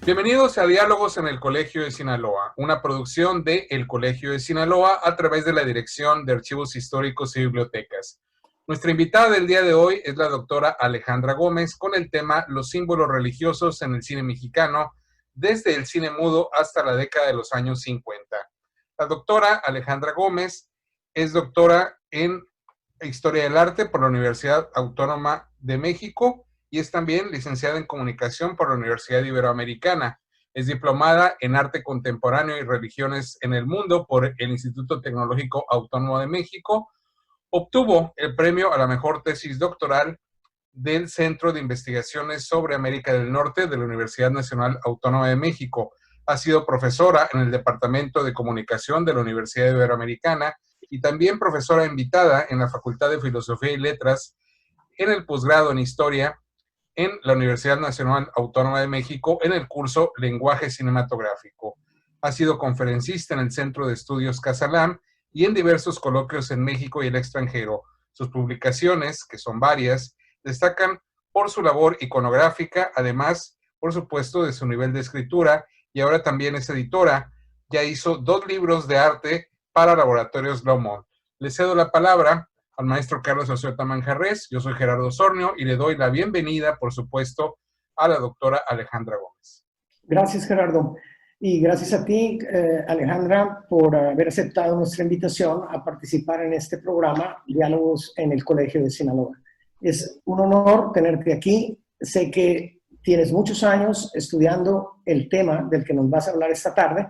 Bienvenidos a Diálogos en el Colegio de Sinaloa, una producción de El Colegio de Sinaloa a través de la Dirección de Archivos Históricos y Bibliotecas. Nuestra invitada del día de hoy es la doctora Alejandra Gómez con el tema Los símbolos religiosos en el cine mexicano, desde el cine mudo hasta la década de los años 50. La doctora Alejandra Gómez es doctora en Historia del Arte por la Universidad Autónoma de México y es también licenciada en Comunicación por la Universidad Iberoamericana. Es diplomada en Arte Contemporáneo y Religiones en el Mundo por el Instituto Tecnológico Autónomo de México. Obtuvo el premio a la mejor tesis doctoral del Centro de Investigaciones sobre América del Norte de la Universidad Nacional Autónoma de México. Ha sido profesora en el Departamento de Comunicación de la Universidad Iberoamericana y también profesora invitada en la Facultad de Filosofía y Letras en el posgrado en Historia en la Universidad Nacional Autónoma de México en el curso Lenguaje Cinematográfico. Ha sido conferencista en el Centro de Estudios Casalam y en diversos coloquios en México y el extranjero. Sus publicaciones, que son varias, destacan por su labor iconográfica, además, por supuesto, de su nivel de escritura, y ahora también es editora. Ya hizo 2 libros de arte para Laboratorios Gaumont. Le cedo la palabra al maestro Carlos Azueta Manjarrés. Yo soy Gerardo Sornio y le doy la bienvenida, por supuesto, a la doctora Alejandra Gómez. Gracias, Gerardo. Y gracias a ti, Alejandra, por haber aceptado nuestra invitación a participar en este programa, Diálogos en el Colegio de Sinaloa. Es un honor tenerte aquí. Sé que tienes muchos años estudiando el tema del que nos vas a hablar esta tarde.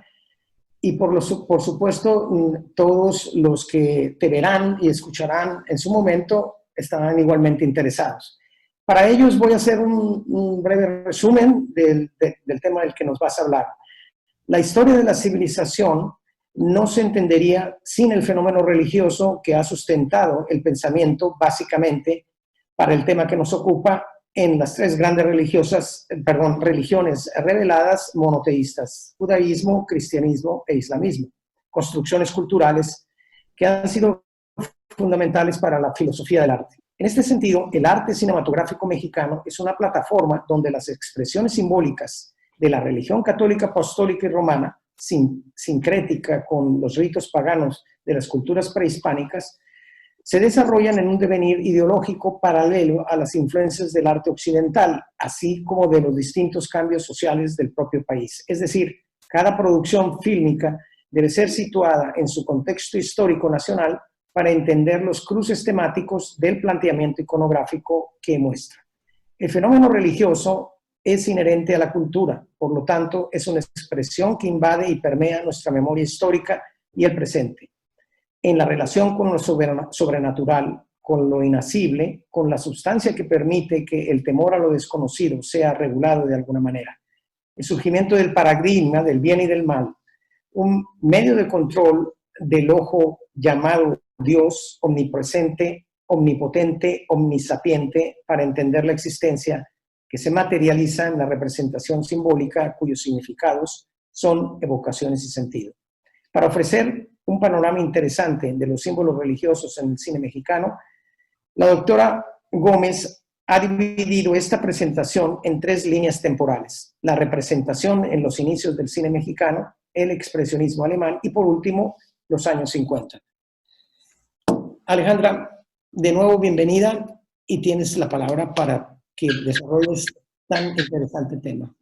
Y por supuesto, todos los que te verán y escucharán en su momento estarán igualmente interesados. Para ellos voy a hacer un breve resumen del tema del que nos vas a hablar. La historia de la civilización no se entendería sin el fenómeno religioso que ha sustentado el pensamiento, básicamente, para el tema que nos ocupa, en las 3 grandes religiones reveladas monoteístas: judaísmo, cristianismo e islamismo, construcciones culturales que han sido fundamentales para la filosofía del arte. En este sentido, el arte cinematográfico mexicano es una plataforma donde las expresiones simbólicas de la religión católica, apostólica y romana, sincrética con los ritos paganos de las culturas prehispánicas, se desarrollan en un devenir ideológico paralelo a las influencias del arte occidental, así como de los distintos cambios sociales del propio país. Es decir, cada producción fílmica debe ser situada en su contexto histórico nacional para entender los cruces temáticos del planteamiento iconográfico que muestra. El fenómeno religioso es inherente a la cultura, por lo tanto, es una expresión que invade y permea nuestra memoria histórica y el presente. En la relación con lo sobrenatural, con lo inacible, con la sustancia que permite que el temor a lo desconocido sea regulado de alguna manera. El surgimiento del paradigma del bien y del mal, un medio de control del ojo llamado Dios, omnipresente, omnipotente, omnisapiente, para entender la existencia, que se materializa en la representación simbólica cuyos significados son evocaciones y sentido. Para ofrecer un panorama interesante de los símbolos religiosos en el cine mexicano, la doctora Gómez ha dividido esta presentación en 3 líneas temporales: la representación en los inicios del cine mexicano, el expresionismo alemán y, por último, los años 50. Alejandra, de nuevo bienvenida y tienes la palabra para que desarrolles tan interesante tema.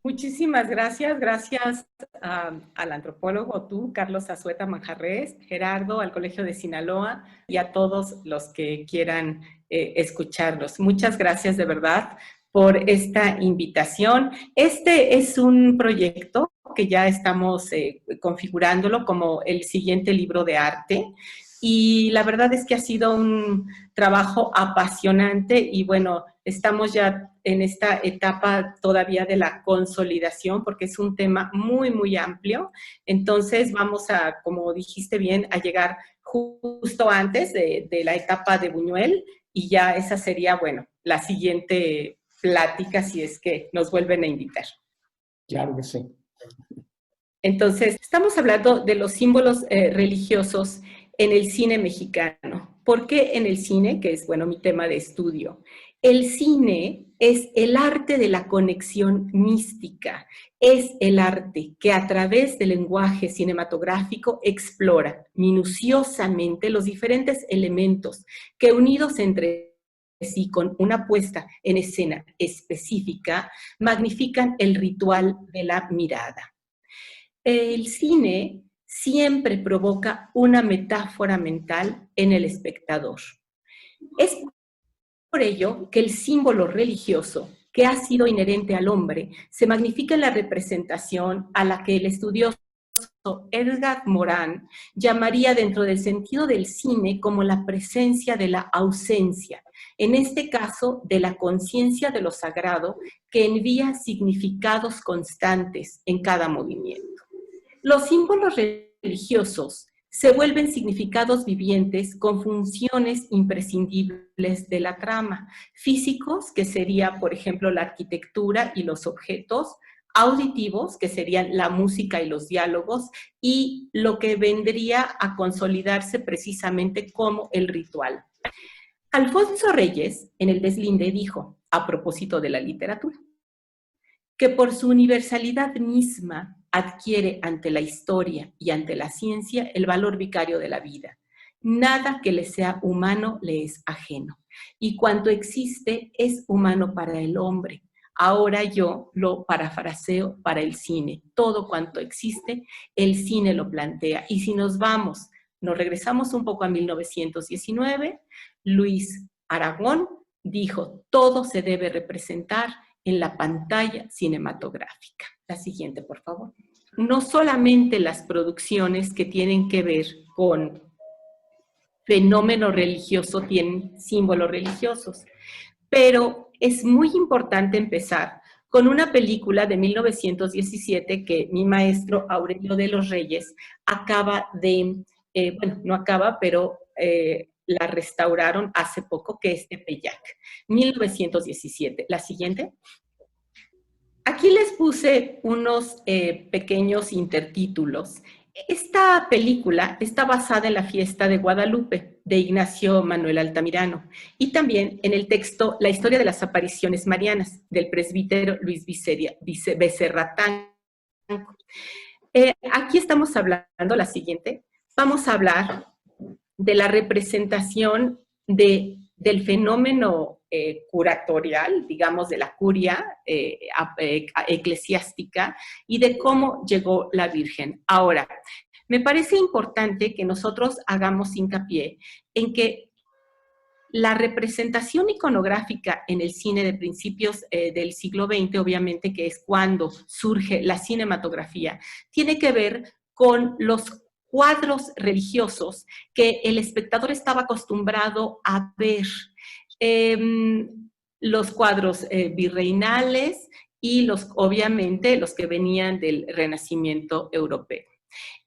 Muchísimas gracias. Gracias al antropólogo tú, Carlos Azueta Manjarrés, Gerardo, al Colegio de Sinaloa y a todos los que quieran escucharlos. Muchas gracias de verdad por esta invitación. Este es un proyecto que ya estamos configurándolo como el siguiente libro de arte. Y la verdad es que ha sido un trabajo apasionante y bueno, estamos ya en esta etapa todavía de la consolidación porque es un tema muy, muy amplio. Entonces vamos a, como dijiste bien, a llegar justo antes de la etapa de Buñuel y ya esa sería, bueno, la siguiente plática si es que nos vuelven a invitar. Claro que sí. Entonces, estamos hablando de los símbolos religiosos en el cine mexicano. ¿Por qué en el cine? Que es, bueno, mi tema de estudio. El cine es el arte de la conexión mística, es el arte que a través del lenguaje cinematográfico explora minuciosamente los diferentes elementos que unidos entre sí con una puesta en escena específica, magnifican el ritual de la mirada. El cine siempre provoca una metáfora mental en el espectador. Es por ello que el símbolo religioso que ha sido inherente al hombre se magnifica en la representación a la que el estudioso Edgar Morin llamaría dentro del sentido del cine como la presencia de la ausencia, en este caso de la conciencia de lo sagrado que envía significados constantes en cada movimiento. Los símbolos religiosos se vuelven significados vivientes con funciones imprescindibles de la trama, físicos, que sería, por ejemplo, la arquitectura y los objetos, auditivos, que serían la música y los diálogos, y lo que vendría a consolidarse precisamente como el ritual. Alfonso Reyes, en El Deslinde, dijo, a propósito de la literatura, que por su universalidad misma adquiere ante la historia y ante la ciencia el valor vicario de la vida. Nada que le sea humano le es ajeno, y cuanto existe es humano para el hombre. Ahora yo lo parafraseo para el cine. Todo cuanto existe, el cine lo plantea. Y si nos regresamos un poco a 1919, Luis Aragón dijo, todo se debe representar en la pantalla cinematográfica. La siguiente, por favor. No solamente las producciones que tienen que ver con fenómeno religioso tienen símbolos religiosos, pero es muy importante empezar con una película de 1917 que mi maestro Aurelio de los Reyes acaba de, bueno, no acaba, pero la restauraron hace poco, que es Tepeyac, 1917. La siguiente. Aquí les puse unos pequeños intertítulos. Esta película está basada en la fiesta de Guadalupe de Ignacio Manuel Altamirano y también en el texto La historia de las apariciones marianas del presbítero Luis Becerra Tanco. Aquí estamos hablando, la siguiente, vamos a hablar de la representación del fenómeno curatorial, digamos, de la curia eclesiástica y de cómo llegó la Virgen. Ahora, me parece importante que nosotros hagamos hincapié en que la representación iconográfica en el cine de principios del siglo XX, obviamente que es cuando surge la cinematografía, tiene que ver con los cuadros religiosos que el espectador estaba acostumbrado a ver. Los cuadros virreinales y obviamente los que venían del Renacimiento europeo.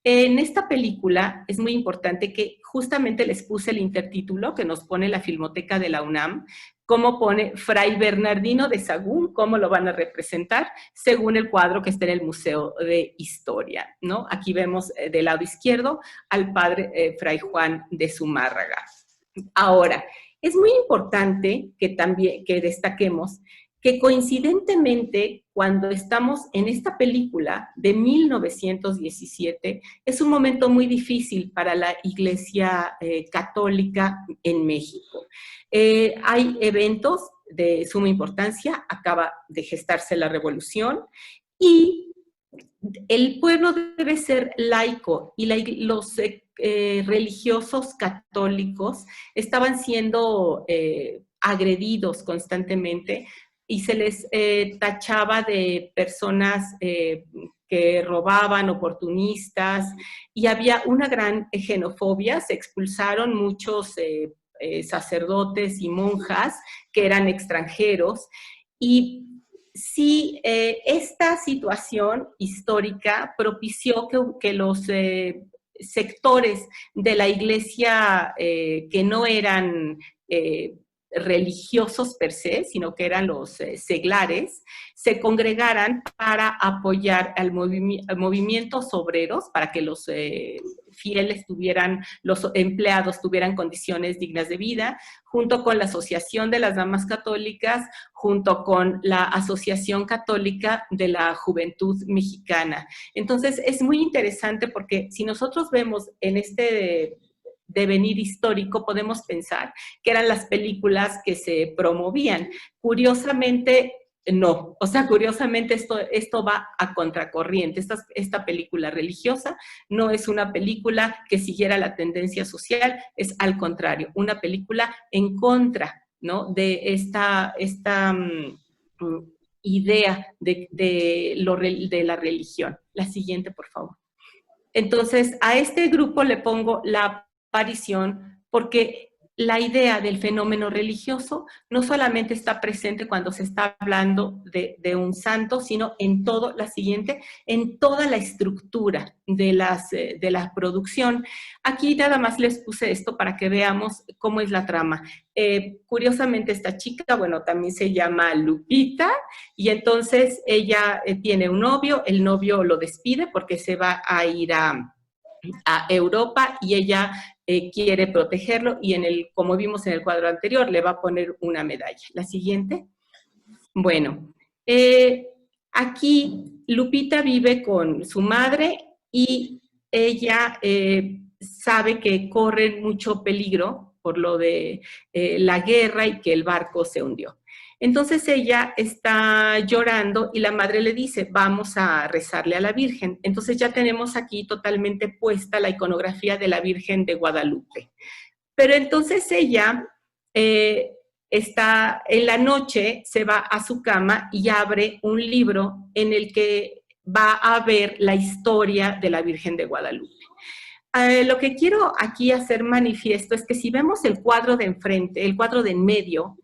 En esta película es muy importante que justamente les puse el intertítulo que nos pone la Filmoteca de la UNAM, cómo pone Fray Bernardino de Sahagún, cómo lo van a representar, según el cuadro que está en el Museo de Historia, ¿no? Aquí vemos del lado izquierdo al padre Fray Juan de Zumárraga. Ahora, es muy importante que destaquemos que coincidentemente, cuando estamos en esta película de 1917, es un momento muy difícil para la Iglesia católica en México. Hay eventos de suma importancia, acaba de gestarse la Revolución, y el pueblo debe ser laico, y los religiosos católicos estaban siendo agredidos constantemente, y se les tachaba de personas que robaban, oportunistas, y había una gran xenofobia. Se expulsaron muchos sacerdotes y monjas que eran extranjeros, y sí, esta situación histórica propició que los sectores de la iglesia que no eran religiosos per se, sino que eran los seglares, se congregaran para apoyar al movimientos obreros, para que los fieles tuvieran, los empleados tuvieran condiciones dignas de vida, junto con la Asociación de las Damas Católicas, junto con la Asociación Católica de la Juventud Mexicana. Entonces, es muy interesante porque si nosotros vemos en este devenir histórico, podemos pensar que eran las películas que se promovían. Curiosamente, no. O sea, curiosamente esto va a contracorriente. Esta película religiosa no es una película que siguiera la tendencia social, es al contrario, una película en contra, ¿no?, de esta idea de la religión. La siguiente, por favor. Entonces, a este grupo le pongo la aparición porque la idea del fenómeno religioso no solamente está presente cuando se está hablando de un santo, sino en todo, la siguiente, en toda la estructura de la producción. Aquí nada más les puse esto para que veamos cómo es la trama. Curiosamente esta chica, bueno, también se llama Lupita, y entonces ella tiene un novio, el novio lo despide porque se va a ir a Europa y ella quiere protegerlo y como vimos en el cuadro anterior, le va a poner una medalla. La siguiente. Bueno, aquí Lupita vive con su madre y ella sabe que corren mucho peligro por lo de la guerra y que el barco se hundió. Entonces ella está llorando y la madre le dice, vamos a rezarle a la Virgen. Entonces ya tenemos aquí totalmente puesta la iconografía de la Virgen de Guadalupe. Pero entonces ella está en la noche, se va a su cama y abre un libro en el que va a ver la historia de la Virgen de Guadalupe. Lo que quiero aquí hacer manifiesto es que si vemos el cuadro de enfrente, el cuadro de en medio,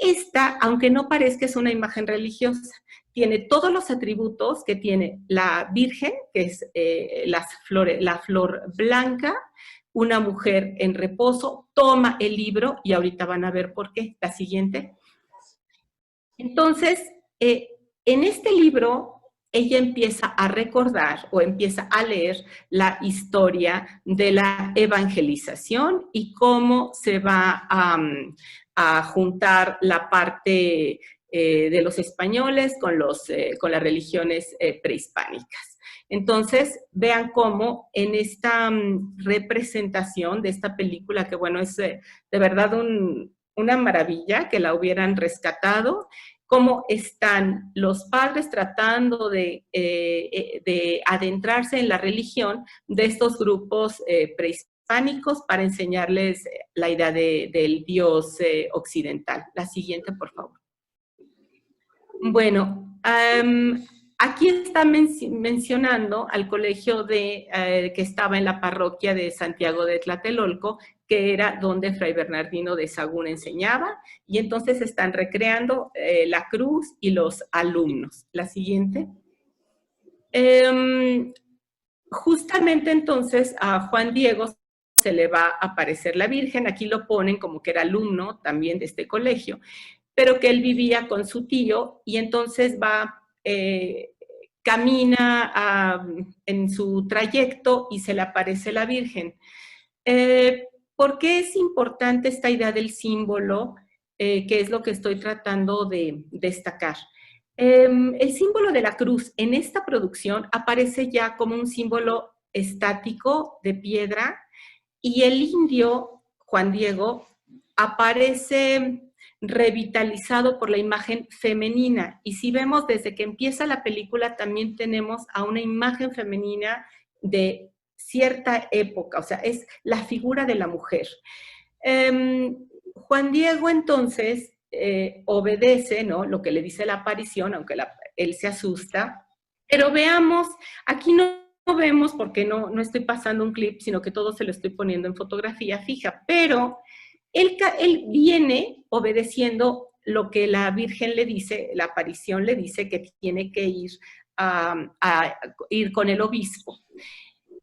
esta, aunque no parezca, es una imagen religiosa. Tiene todos los atributos que tiene la Virgen, que es la flor blanca, una mujer en reposo, toma el libro y ahorita van a ver por qué. La siguiente. Entonces, en este libro, ella empieza a recordar o empieza a leer la historia de la evangelización y cómo se va a juntar la parte de los españoles con las religiones prehispánicas. Entonces, vean cómo en esta representación de esta película, que bueno, es de verdad una maravilla que la hubieran rescatado, cómo están los padres tratando de adentrarse en la religión de estos grupos prehispánicos para enseñarles la idea del Dios occidental. La siguiente, por favor. Bueno, aquí está mencionando al colegio que estaba en la parroquia de Santiago de Tlatelolco, que era donde Fray Bernardino de Sahagún enseñaba, y entonces están recreando la cruz y los alumnos. La siguiente. Justamente entonces a Juan Diego se le va a aparecer la Virgen, aquí lo ponen como que era alumno también de este colegio, pero que él vivía con su tío y entonces camina en su trayecto y se le aparece la Virgen. ¿Por qué es importante esta idea del símbolo? Que es lo que estoy tratando de destacar. El símbolo de la cruz en esta producción aparece ya como un símbolo estático de piedra y el indio, Juan Diego, aparece revitalizado por la imagen femenina. Y si vemos desde que empieza la película, también tenemos a una imagen femenina de cierta época, o sea, es la figura de la mujer. Juan Diego entonces obedece, ¿no?, lo que le dice la aparición, aunque él se asusta, pero veamos, aquí no vemos porque no estoy pasando un clip, sino que todo se lo estoy poniendo en fotografía fija, pero él viene obedeciendo lo que la Virgen le dice, la aparición le dice que tiene que ir a ir con el obispo.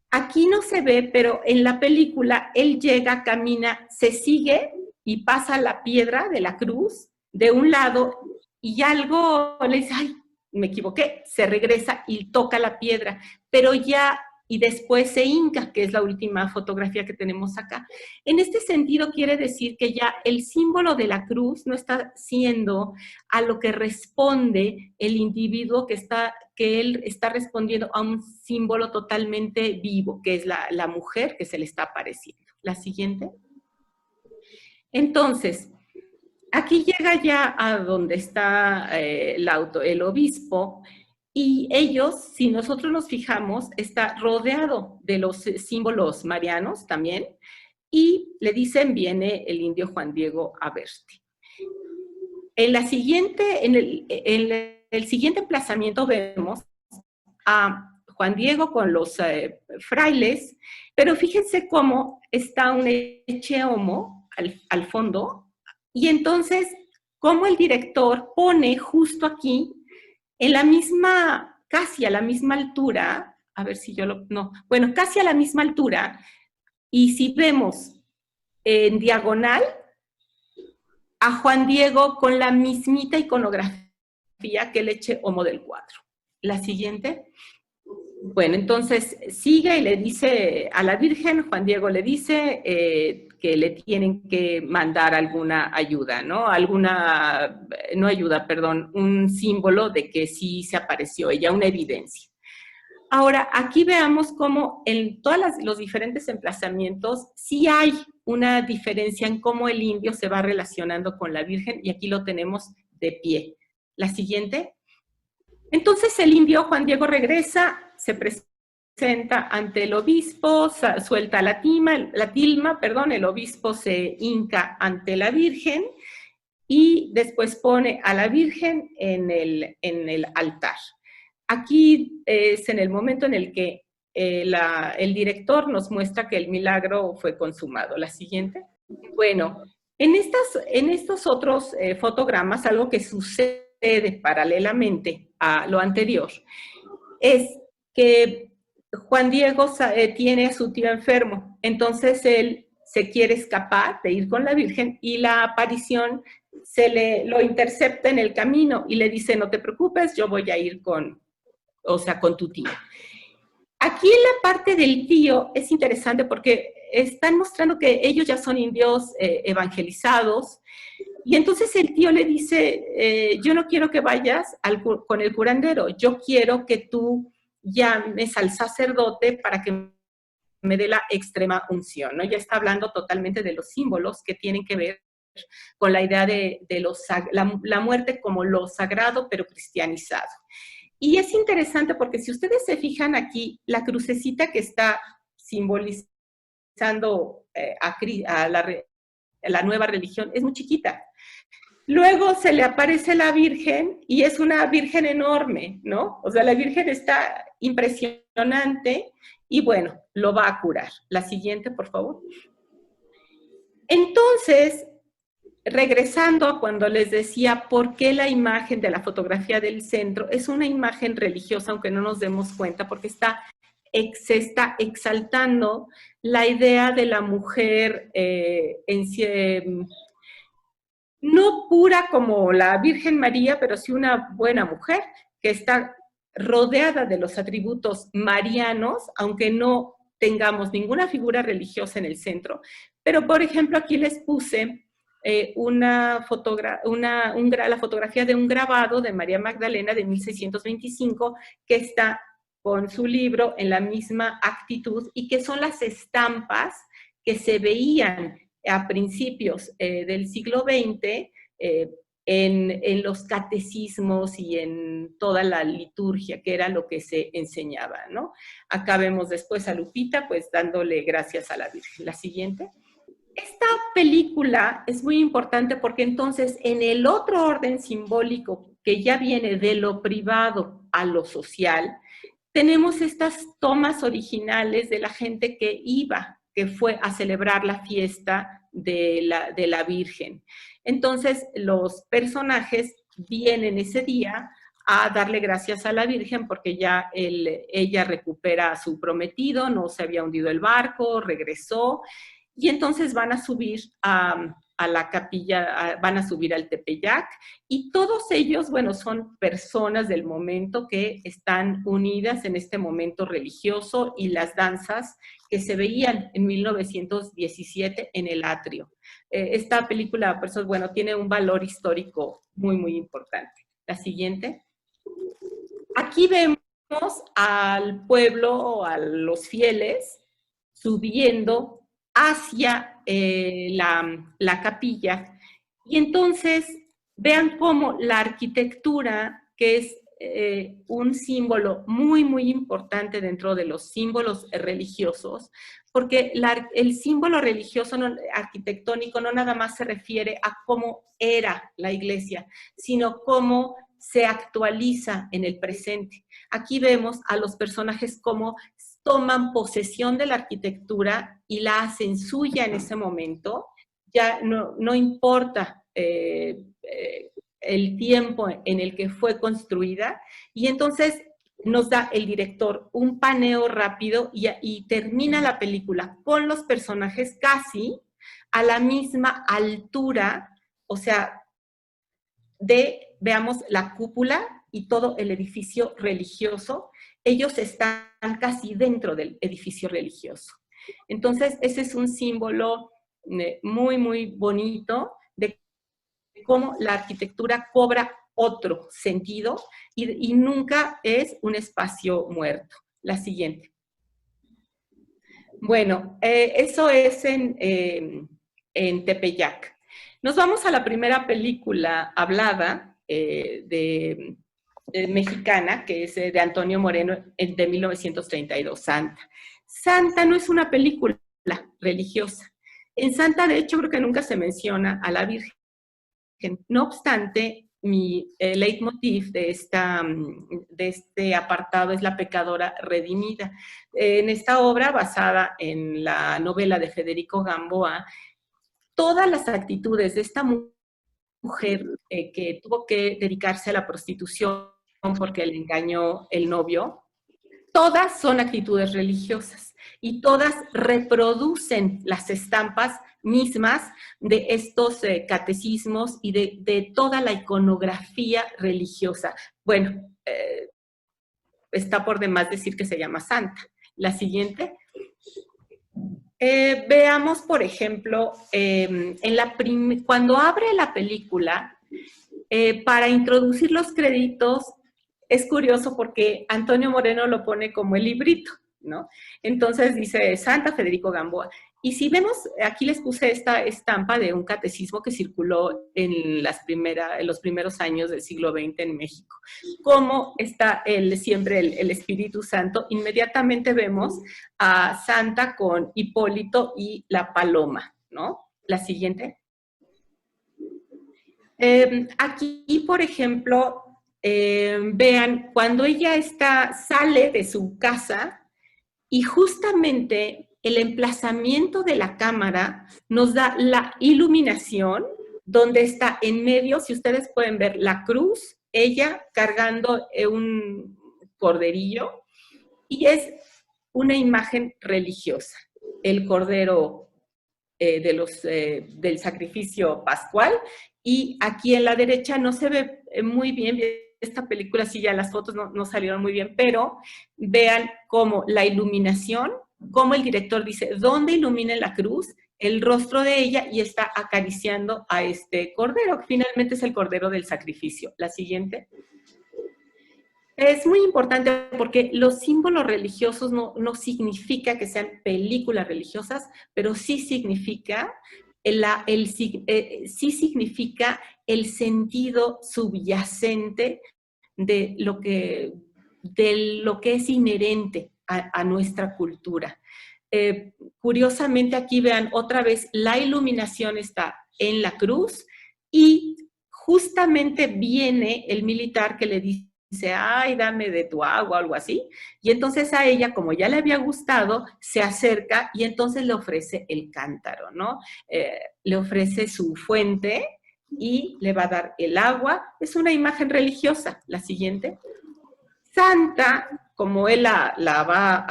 Aquí no se ve, pero en la película él llega, camina, se sigue y pasa la piedra de la cruz de un lado y algo le dice, ay, me equivoqué, se regresa y toca la piedra, pero ya, y después se hinca, que es la última fotografía que tenemos acá. En este sentido quiere decir que ya el símbolo de la cruz no está siendo a lo que responde el individuo que él está respondiendo a un símbolo totalmente vivo, que es la mujer que se le está apareciendo. La siguiente. Entonces, aquí llega ya a donde está el obispo, y ellos, si nosotros nos fijamos, está rodeado de los símbolos marianos también, y le dicen, viene el indio Juan Diego a verte. En el siguiente emplazamiento vemos a Juan Diego con los frailes, pero fíjense cómo está un eche homo al fondo, y entonces cómo el director pone justo aquí, en la misma, casi a la misma altura, a ver si yo bueno, casi a la misma altura, y si vemos en diagonal a Juan Diego con la mismita iconografía que el eche homo del cuadro. La siguiente. Bueno, entonces sigue y le dice a la Virgen, Juan Diego le dice que le tienen que mandar alguna ayuda, ¿no? Un símbolo de que sí se apareció ella, una evidencia. Ahora, aquí veamos cómo en todos los diferentes emplazamientos sí hay una diferencia en cómo el indio se va relacionando con la Virgen, y aquí lo tenemos de pie. La siguiente. Entonces el indio Juan Diego regresa, se presenta ante el obispo, suelta la tilma, el obispo se hinca ante la Virgen y después pone a la Virgen en el altar. Aquí es en el momento en el que el director nos muestra que el milagro fue consumado. La siguiente. Bueno, en estos otros fotogramas, algo que sucede paralelamente a lo anterior es que Juan Diego tiene a su tío enfermo, entonces él se quiere escapar de ir con la Virgen y la aparición lo intercepta en el camino y le dice, no te preocupes, yo voy a ir con tu tío. Aquí en la parte del tío es interesante porque están mostrando que ellos ya son indios evangelizados, y entonces el tío le dice, yo no quiero que vayas con el curandero, yo quiero que tú llames al sacerdote para que me dé la extrema unción, ¿no? Ya está hablando totalmente de los símbolos que tienen que ver con la idea de la muerte como lo sagrado pero cristianizado. Y es interesante porque si ustedes se fijan aquí, la crucecita que está simbolizando a la nueva religión es muy chiquita. Luego se le aparece la Virgen y es una Virgen enorme, ¿no? O sea, la Virgen está impresionante y bueno, lo va a curar. La siguiente, por favor. Entonces, regresando a cuando les decía por qué la imagen de la fotografía del centro es una imagen religiosa, aunque no nos demos cuenta, porque se está exaltando la idea de la mujer no pura como la Virgen María, pero sí una buena mujer, que está rodeada de los atributos marianos, aunque no tengamos ninguna figura religiosa en el centro. Pero, por ejemplo, aquí les puse la fotografía de un grabado de María Magdalena de 1625, que está con su libro en la misma actitud, y que son las estampas que se veían a principios del siglo XX en los catecismos y en toda la liturgia, que era lo que se enseñaba, ¿no? Acá vemos después a Lupita, pues dándole gracias a la Virgen. La siguiente. Esta película es muy importante porque entonces en el otro orden simbólico que ya viene de lo privado a lo social, tenemos estas tomas originales de la gente que fue a celebrar la fiesta de la Virgen. Entonces, los personajes vienen ese día a darle gracias a la Virgen porque ya ella recupera a su prometido, no se había hundido el barco, regresó, y entonces van a subir a a la capilla, van a subir al Tepeyac, y todos ellos, bueno, son personas del momento que están unidas en este momento religioso y las danzas que se veían en 1917 en el atrio. Esta película, por eso, bueno, tiene un valor histórico muy, muy importante. La siguiente. Aquí vemos al pueblo, a los fieles, subiendo hacia la capilla. Y entonces, vean cómo la arquitectura, que es un símbolo muy, muy importante dentro de los símbolos religiosos, porque el símbolo religioso arquitectónico no nada más se refiere a cómo era la iglesia, sino cómo se actualiza en el presente. Aquí vemos a los personajes como toman posesión de la arquitectura y la hacen suya en ese momento. Ya no importa el tiempo en el que fue construida, y entonces nos da el director un paneo rápido y termina la película con los personajes casi a la misma altura, o sea, veamos la cúpula y todo el edificio religioso. Ellos están casi dentro del edificio religioso. Entonces, ese es un símbolo muy, muy bonito de cómo la arquitectura cobra otro sentido y nunca es un espacio muerto. La siguiente. Bueno, eso es en Tepeyac. Nos vamos a la primera película hablada mexicana, que es de Antonio Moreno, de 1932, Santa. Santa no es una película religiosa. En Santa, de hecho, creo que nunca se menciona a la Virgen. No obstante, mi leitmotiv de este apartado es la pecadora redimida. En esta obra, basada en la novela de Federico Gamboa, todas las actitudes de esta mujer que tuvo que dedicarse a la prostitución porque le engañó el novio, todas son actitudes religiosas y todas reproducen las estampas mismas de estos catecismos y de toda la iconografía religiosa. Bueno, está por demás decir que se llama Santa. La siguiente. Veamos, por ejemplo, cuando abre la película, para introducir los créditos, es curioso porque Antonio Moreno lo pone como el librito, ¿no? Entonces dice Santa Federico Gamboa. Y si vemos, aquí les puse esta estampa de un catecismo que circuló en los primeros años del siglo XX en México. Cómo está siempre el Espíritu Santo. Inmediatamente vemos a Santa con Hipólito y la paloma, ¿no? La siguiente. Aquí, por ejemplo, vean, cuando ella sale de su casa y justamente el emplazamiento de la cámara nos da la iluminación, donde está en medio, si ustedes pueden ver, la cruz, ella cargando un corderillo, y es una imagen religiosa, el cordero del sacrificio pascual, y aquí en la derecha no se ve muy bien. Esta película, sí, ya las fotos no salieron muy bien, pero vean cómo la iluminación, cómo el director dice, ¿dónde ilumina la cruz? El rostro de ella, y está acariciando a este cordero, que finalmente es el cordero del sacrificio. La siguiente. Es muy importante porque los símbolos religiosos no significa que sean películas religiosas, pero sí significa sí significa el sentido subyacente de lo que es inherente a nuestra cultura. Curiosamente, aquí vean otra vez, la iluminación está en la cruz y justamente viene el militar que le dice, ay, dame de tu agua, algo así, y entonces a ella, como ya le había gustado, se acerca y entonces le ofrece el cántaro, ¿no? Le ofrece su fuente y le va a dar el agua. Es una imagen religiosa. La siguiente. Santa, como él la va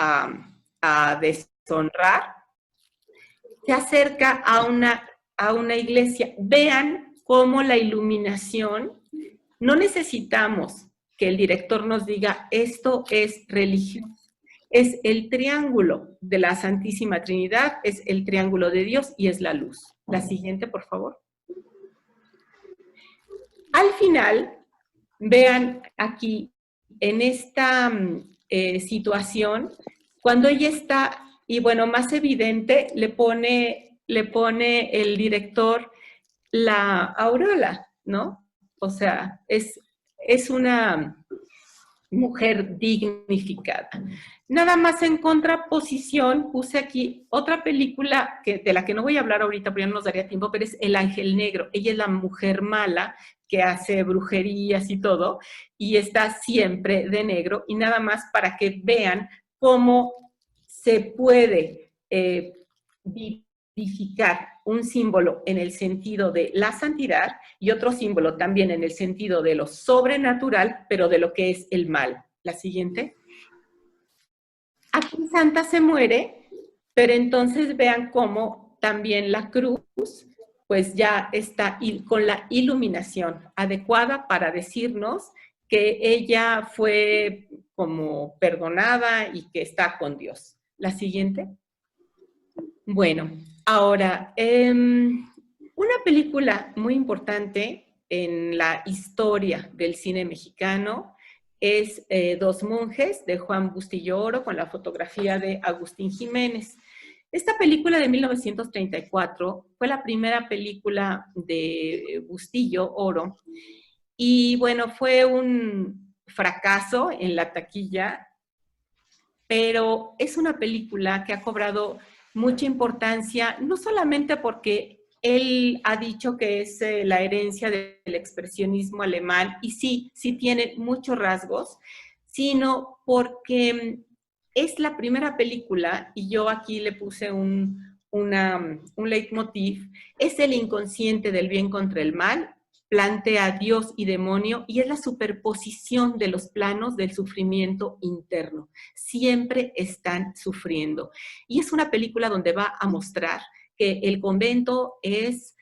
a deshonrar, se acerca a una a una iglesia. Vean cómo la iluminación, no necesitamos que el director nos diga esto es religión. Es el triángulo de la Santísima Trinidad, es el triángulo de Dios y es la luz. La siguiente, por favor. Al final, vean aquí, en esta situación, cuando ella está, y bueno, más evidente, le pone el director la aureola, ¿no? O sea, es una mujer dignificada. Nada más en contraposición, puse aquí otra película de la que no voy a hablar ahorita, porque ya no nos daría tiempo, pero es El Ángel Negro. Ella es la mujer mala que hace brujerías y todo, y está siempre de negro, y nada más para que vean cómo se puede vivificar un símbolo en el sentido de la santidad y otro símbolo también en el sentido de lo sobrenatural, pero de lo que es el mal. La siguiente. Aquí Santa se muere, pero entonces vean cómo también la cruz pues ya está con la iluminación adecuada para decirnos que ella fue como perdonada y que está con Dios. La siguiente. Bueno, ahora, una película muy importante en la historia del cine mexicano es Dos monjes, de Juan Bustillo Oro, con la fotografía de Agustín Jiménez. Esta película de 1934 fue la primera película de Bustillo Oro y bueno, fue un fracaso en la taquilla, pero es una película que ha cobrado mucha importancia, no solamente porque él ha dicho que es la herencia del expresionismo alemán, y sí tiene muchos rasgos, sino porque es la primera película, y yo aquí le puse un leitmotiv, es el inconsciente del bien contra el mal, plantea Dios y demonio, y es la superposición de los planos del sufrimiento interno. Siempre están sufriendo. Y es una película donde va a mostrar que el convento es...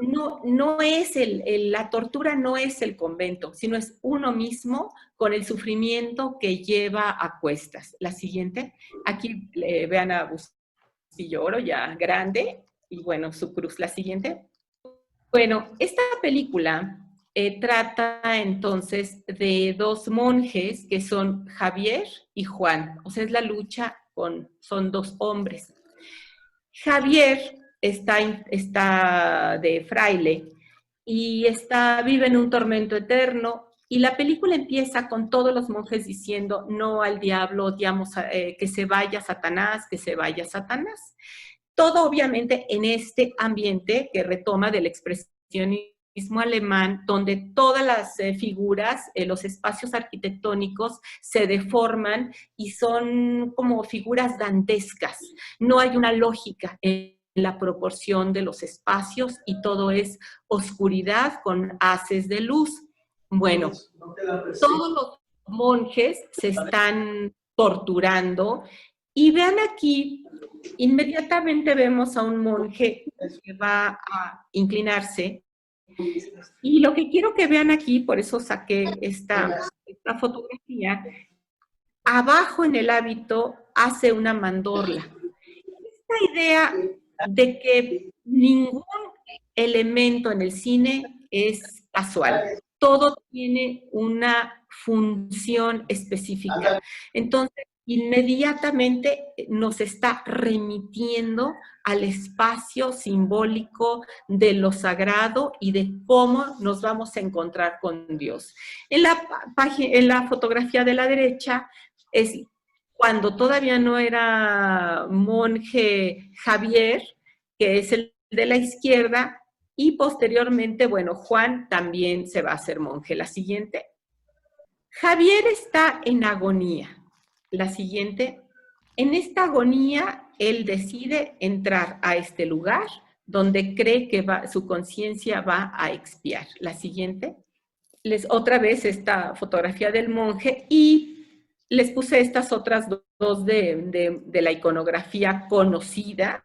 no es la tortura no es el convento, sino es uno mismo con el sufrimiento que lleva a cuestas. La siguiente, aquí vean a Bustillo Oro ya grande, y bueno, su cruz. La siguiente. Bueno, esta película trata entonces de dos monjes que son Javier y Juan, o sea, es la lucha son dos hombres. Javier está de fraile y vive en un tormento eterno, y la película empieza con todos los monjes diciendo no al diablo, odiamos que se vaya Satanás, que se vaya Satanás. Todo obviamente en este ambiente que retoma del expresionismo alemán, donde todas las figuras, los espacios arquitectónicos se deforman y son como figuras dantescas. No hay una lógica en la proporción de los espacios y todo es oscuridad con haces de luz. Bueno, todos los monjes se están torturando, y vean aquí, inmediatamente vemos a un monje que va a inclinarse, y lo que quiero que vean aquí, por eso saqué esta fotografía, abajo en el hábito hace una mandorla. Esta idea de que ningún elemento en el cine es casual, todo tiene una función específica. Entonces, inmediatamente nos está remitiendo al espacio simbólico de lo sagrado y de cómo nos vamos a encontrar con Dios. En la fotografía de la derecha es cuando todavía no era monje Javier, que es el de la izquierda, y posteriormente, bueno, Juan también se va a hacer monje. La siguiente. Javier está en agonía. La siguiente. En esta agonía, él decide entrar a este lugar donde cree que su conciencia va a expiar. La siguiente. Otra vez esta fotografía del monje, y les puse estas otras dos de la iconografía conocida,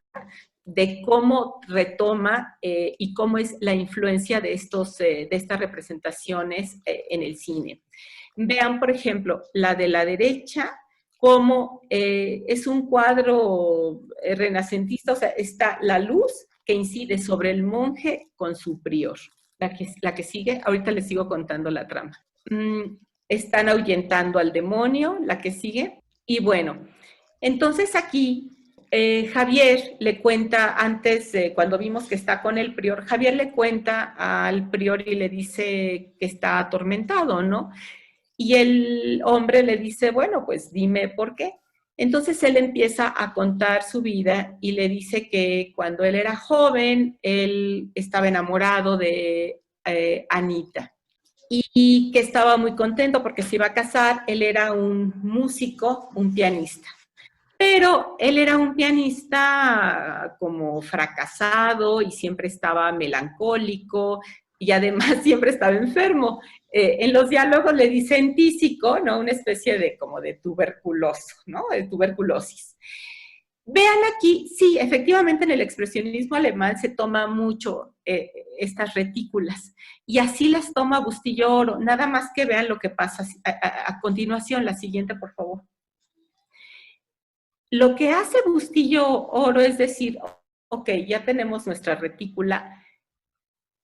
de cómo retoma y cómo es la influencia de estas representaciones en el cine. Vean, por ejemplo, la de la derecha, cómo es un cuadro renacentista, o sea, está la luz que incide sobre el monje con su prior. La que sigue, ahorita les sigo contando la trama. Están ahuyentando al demonio, la que sigue. Y bueno, entonces aquí Javier le cuenta, antes, cuando vimos que está con el prior, Javier le cuenta al prior y le dice que está atormentado, ¿no? Y el hombre le dice, bueno, pues dime por qué. Entonces él empieza a contar su vida y le dice que cuando él era joven, él estaba enamorado de Anita y que estaba muy contento porque se iba a casar. Él era un músico, un pianista. Pero él era un pianista como fracasado y siempre estaba melancólico y además siempre estaba enfermo. En los diálogos le dicen tísico, ¿no? Una especie de como de tuberculoso, ¿no? De tuberculosis. Vean aquí, sí, efectivamente en el expresionismo alemán se toma mucho estas retículas y así las toma Bustillo Oro. Nada más que vean lo que pasa a continuación, la siguiente, por favor. Lo que hace Bustillo Oro es decir, ok, ya tenemos nuestra retícula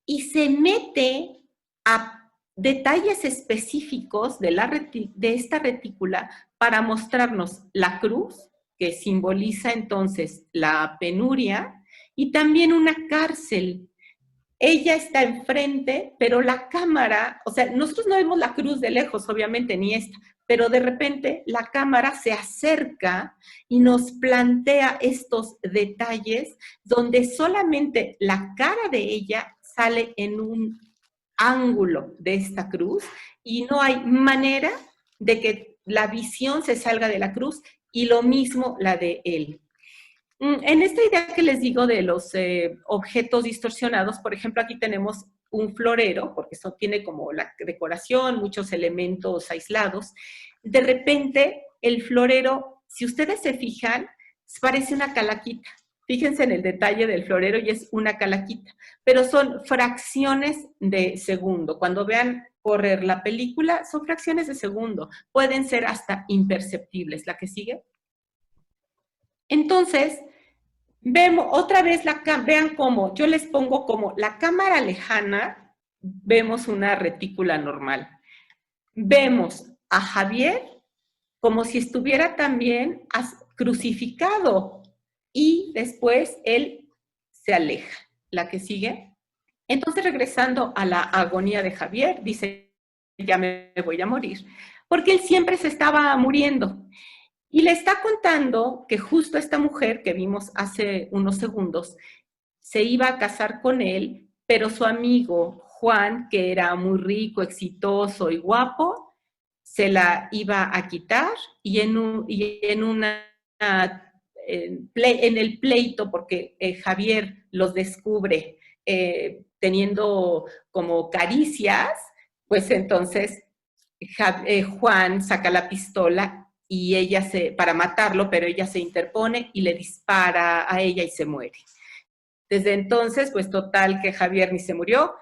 y se mete a detalles específicos de esta retícula para mostrarnos la cruz, que simboliza entonces la penuria, y también una cárcel. Ella está enfrente, pero la cámara, o sea, nosotros no vemos la cruz de lejos, obviamente, ni esta, pero de repente la cámara se acerca y nos plantea estos detalles donde solamente la cara de ella sale en un ángulo de esta cruz y no hay manera de que la visión se salga de la cruz y lo mismo la de él. En esta idea que les digo de los objetos distorsionados, por ejemplo, aquí tenemos un florero, porque eso tiene como la decoración, muchos elementos aislados. De repente, el florero, si ustedes se fijan, parece una calaquita. Fíjense en el detalle del florero y es una calaquita, pero son fracciones de segundo. Cuando vean correr la película, son fracciones de segundo. Pueden ser hasta imperceptibles. ¿La que sigue? Entonces, vemos otra vez, vean cómo, yo les pongo como la cámara lejana, vemos una retícula normal. Vemos a Javier como si estuviera también crucificado y después él se aleja. ¿La que sigue? Entonces, regresando a la agonía de Javier, dice, ya me voy a morir, porque él siempre se estaba muriendo. Y le está contando que justo esta mujer que vimos hace unos segundos se iba a casar con él, pero su amigo Juan, que era muy rico, exitoso y guapo, se la iba a quitar y en el pleito, porque Javier los descubre teniendo como caricias, pues entonces Juan saca la pistola y ella para matarlo, pero ella se interpone y le dispara a ella y se muere. Desde entonces, pues total que Javier ni se murió,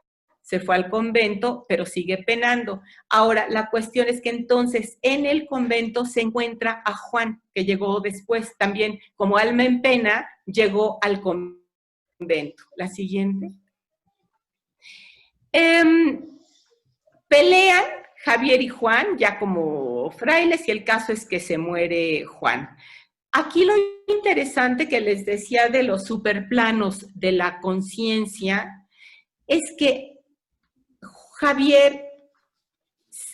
se fue al convento, pero sigue penando. Ahora, la cuestión es que entonces en el convento se encuentra a Juan, que llegó después también, como alma en pena, llegó al convento. La siguiente. Pelean Javier y Juan, ya como frailes, y el caso es que se muere Juan. Aquí lo interesante que les decía de los superplanos de la conciencia es que Javier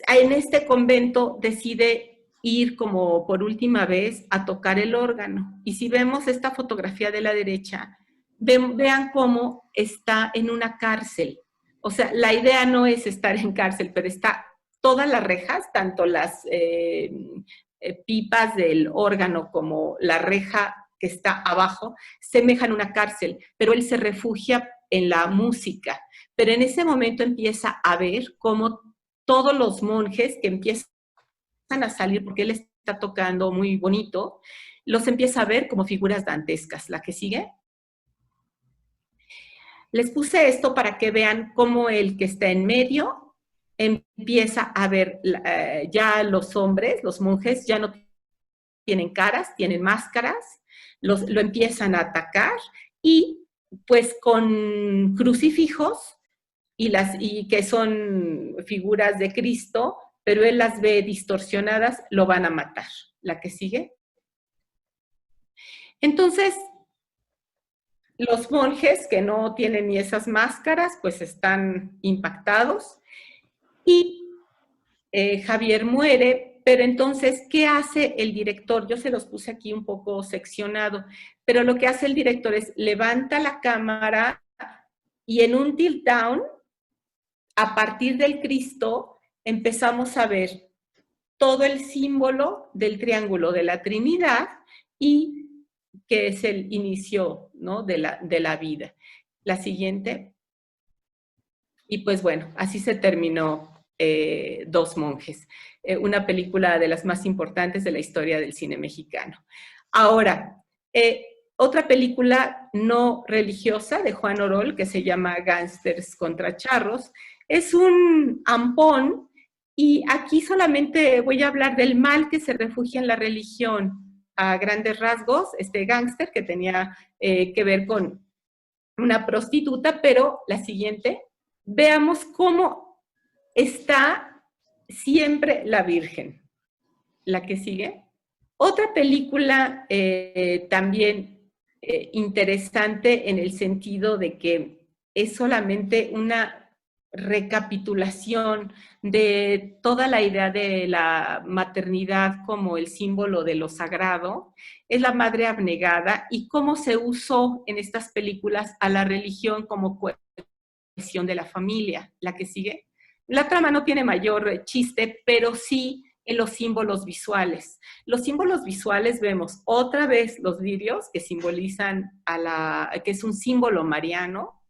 en este convento decide ir como por última vez a tocar el órgano. Y si vemos esta fotografía de la derecha, vean cómo está en una cárcel. O sea, la idea no es estar en cárcel, pero está todas las rejas, tanto las pipas del órgano como la reja que está abajo, semejan una cárcel, pero él se refugia en la música. Pero en ese momento empieza a ver cómo todos los monjes que empiezan a salir, porque él está tocando muy bonito, los empieza a ver como figuras dantescas. ¿La que sigue? Les puse esto para que vean cómo el que está en medio empieza a ver ya los hombres, los monjes, ya no tienen caras, tienen máscaras, lo empiezan a atacar y pues con crucifijos y que son figuras de Cristo, pero él las ve distorsionadas, lo van a matar. La que sigue. Entonces, los monjes que no tienen ni esas máscaras, pues están impactados y Javier muere, pero entonces, ¿qué hace el director? Yo se los puse aquí un poco seccionado, pero lo que hace el director es levanta la cámara y en un tilt down, a partir del Cristo, empezamos a ver todo el símbolo del triángulo de la Trinidad y que es el inicio, ¿no?, de la vida. La siguiente. Y pues bueno, así se terminó Dos monjes, una película de las más importantes de la historia del cine mexicano. Ahora, otra película no religiosa de Juan Orol que se llama Gángsters contra Charros, es un ampón y aquí solamente voy a hablar del mal que se refugia en la religión a grandes rasgos, este gángster que tenía que ver con una prostituta, pero la siguiente, veamos cómo está siempre la Virgen. La que sigue. Otra película también interesante en el sentido de que es solamente una recapitulación de toda la idea de la maternidad como el símbolo de lo sagrado, es La Madre Abnegada y cómo se usó en estas películas a la religión como cohesión de la familia. La que sigue. La trama no tiene mayor chiste, pero sí en los símbolos visuales. Los símbolos visuales vemos otra vez los lirios que simbolizan que es un símbolo mariano,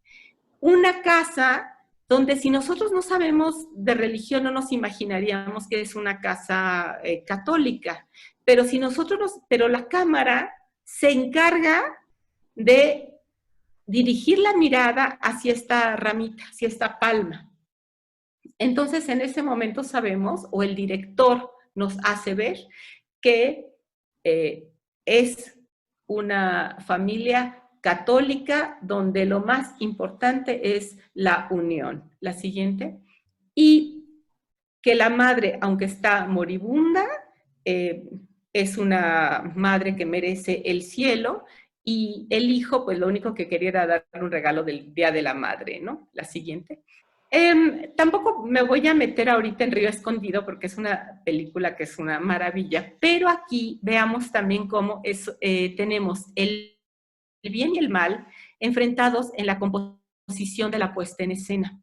una casa donde si nosotros no sabemos de religión no nos imaginaríamos que es una casa católica, pero pero la cámara se encarga de dirigir la mirada hacia esta ramita, hacia esta palma. Entonces, en ese momento sabemos, o el director nos hace ver, que es una familia católica donde lo más importante es la unión. La siguiente. Y que la madre, aunque está moribunda, es una madre que merece el cielo, y el hijo, pues lo único que quería era dar un regalo del Día de la Madre, ¿no? La siguiente. Tampoco me voy a meter ahorita en Río Escondido porque es una película que es una maravilla, pero aquí veamos también cómo tenemos el bien y el mal enfrentados en la composición de la puesta en escena.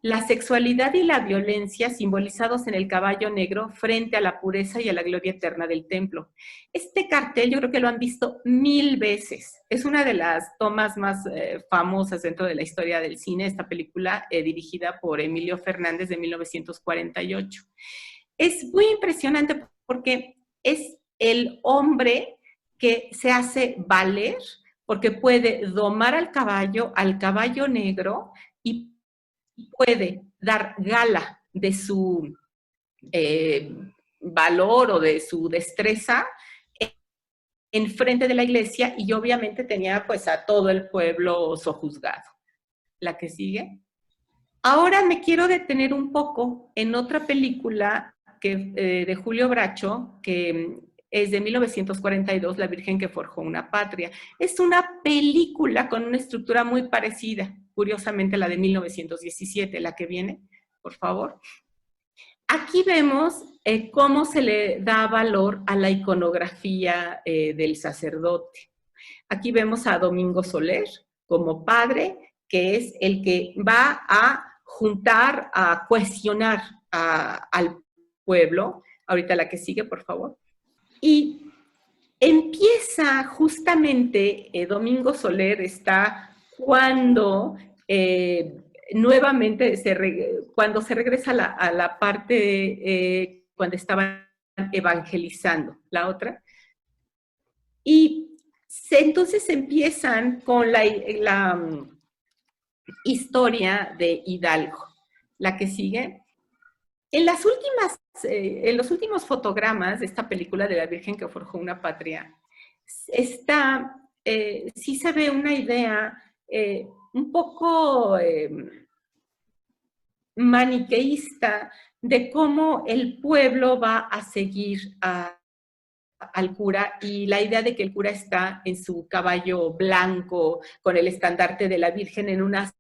La sexualidad y la violencia simbolizados en el caballo negro frente a la pureza y a la gloria eterna del templo. Este cartel yo creo que lo han visto 1000 veces. Es una de las tomas más famosas dentro de la historia del cine, esta película dirigida por Emilio Fernández de 1948. Es muy impresionante porque es el hombre que se hace valer porque puede domar al caballo negro, y puede dar gala de su valor o de su destreza en frente de la iglesia, y obviamente tenía pues a todo el pueblo sojuzgado. La que sigue. Ahora me quiero detener un poco en otra película de Julio Bracho, que es de 1942, La Virgen que forjó una patria. Es una película con una estructura muy parecida, curiosamente la de 1917, la que viene, por favor. Aquí vemos cómo se le da valor a la iconografía del sacerdote. Aquí vemos a Domingo Soler como padre, que es el que va a juntar, a cohesionar al pueblo. Ahorita la que sigue, por favor. Y empieza justamente, Domingo Soler está cuando nuevamente, cuando se regresa a la parte cuando estaban evangelizando, la otra. Y entonces empiezan con historia de Hidalgo. La que sigue. En los últimos fotogramas de esta película de la Virgen que forjó una patria, sí se ve una idea un poco maniqueísta de cómo el pueblo va a seguir al cura, y la idea de que el cura está en su caballo blanco con el estandarte de la Virgen en una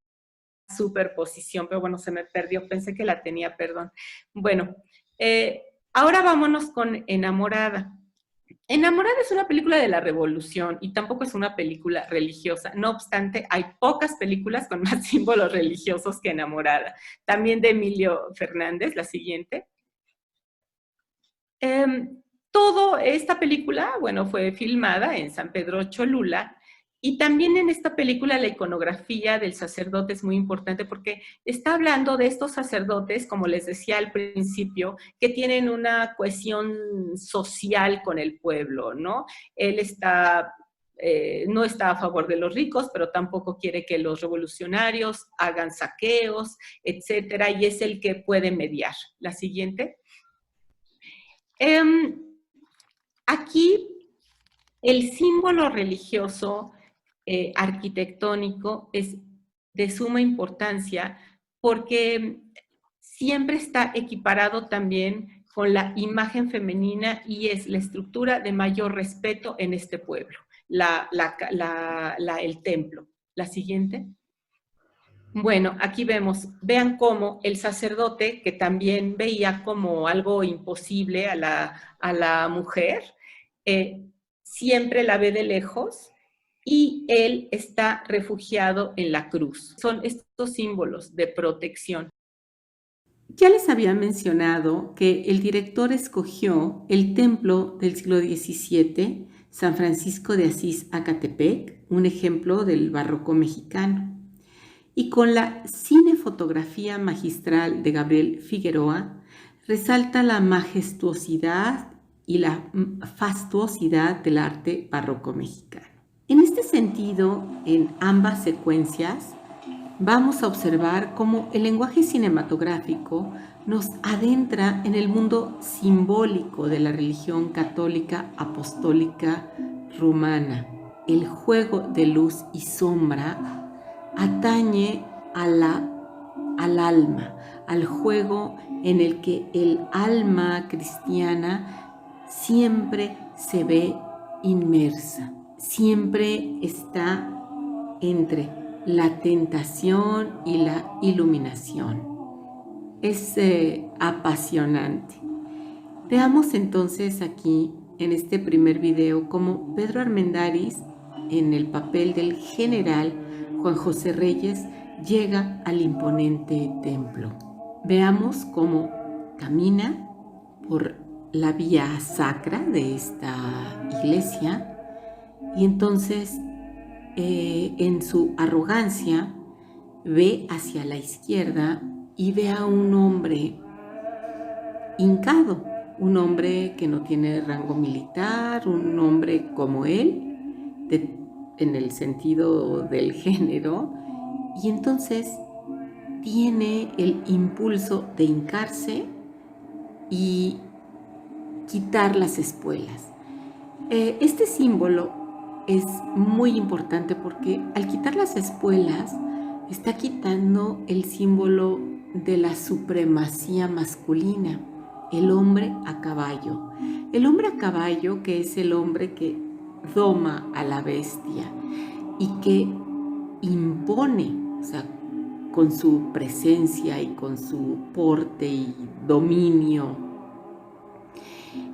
superposición, pero bueno, se me perdió, pensé que la tenía, perdón. Bueno, ahora vámonos con Enamorada. Enamorada es una película de la Revolución y tampoco es una película religiosa. No obstante, hay pocas películas con más símbolos religiosos que Enamorada. También de Emilio Fernández, la siguiente. Toda esta película, bueno, fue filmada en San Pedro Cholula, y también en esta película la iconografía del sacerdote es muy importante porque está hablando de estos sacerdotes, como les decía al principio, que tienen una cohesión social con el pueblo, ¿no? Él no está a favor de los ricos, pero tampoco quiere que los revolucionarios hagan saqueos, etcétera, y es el que puede mediar. La siguiente. Aquí el símbolo religioso arquitectónico es de suma importancia porque siempre está equiparado también con la imagen femenina y es la estructura de mayor respeto en este pueblo, el templo. La siguiente. Bueno, aquí vean cómo el sacerdote, que también veía como algo imposible a la mujer, siempre la ve de lejos y él está refugiado en la cruz. Son estos símbolos de protección. Ya les había mencionado que el director escogió el templo del siglo XVII, San Francisco de Asís Acatepec, un ejemplo del barroco mexicano. Y con la cinefotografía magistral de Gabriel Figueroa, resalta la majestuosidad y la fastuosidad del arte barroco mexicano. En este sentido, en ambas secuencias, vamos a observar cómo el lenguaje cinematográfico nos adentra en el mundo simbólico de la religión católica apostólica romana. El juego de luz y sombra atañe al alma, al juego en el que el alma cristiana siempre se ve inmersa, siempre está entre la tentación y la iluminación. Es apasionante. Veamos entonces aquí en este primer video cómo Pedro Armendáriz, en el papel del general Juan José Reyes, llega al imponente templo. Veamos cómo camina por la vía sacra de esta iglesia y entonces en su arrogancia ve hacia la izquierda y ve a un hombre hincado, un hombre que no tiene rango militar, un hombre como él, en el sentido del género, y entonces tiene el impulso de hincarse y quitar las espuelas. Este símbolo es muy importante porque al quitar las espuelas está quitando el símbolo de la supremacía masculina, el hombre a caballo. El hombre a caballo, que es el hombre que doma a la bestia y que impone, o sea, con su presencia y con su porte y dominio.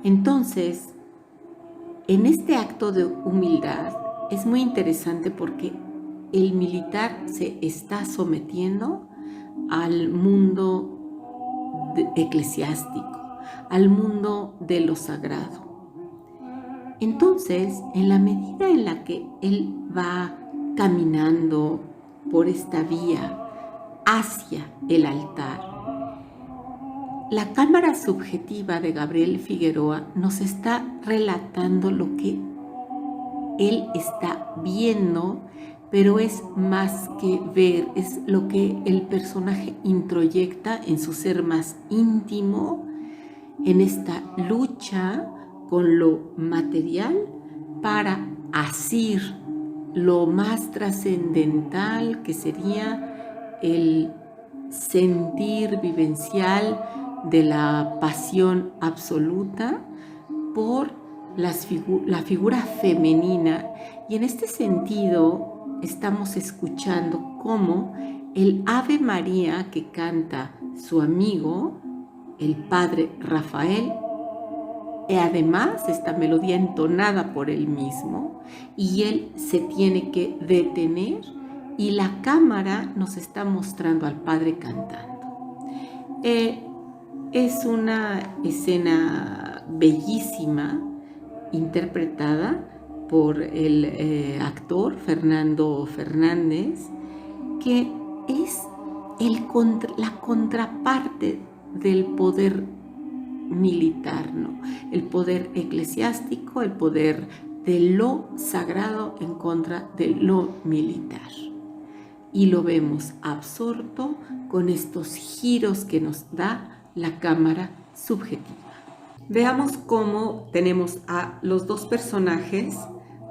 Entonces, en este acto de humildad es muy interesante porque el militar se está sometiendo al mundo eclesiástico, al mundo de lo sagrado. Entonces, en la medida en la que él va caminando por esta vía hacia el altar, la cámara subjetiva de Gabriel Figueroa nos está relatando lo que él está viendo pero es más que ver, es lo que el personaje introyecta en su ser más íntimo, en esta lucha con lo material para asir lo más trascendental, que sería el sentir vivencial de la pasión absoluta por la figura femenina. Y en este sentido estamos escuchando cómo el Ave María que canta su amigo, el padre Rafael, además esta melodía entonada por él mismo, y él se tiene que detener y la cámara nos está mostrando al padre cantando. Es una escena bellísima, interpretada por el actor Fernando Fernández, que es la contraparte del poder militar, ¿no? El poder eclesiástico, el poder de lo sagrado en contra de lo militar. Y lo vemos absorto con estos giros que nos da la cámara subjetiva. Veamos cómo tenemos a los dos personajes,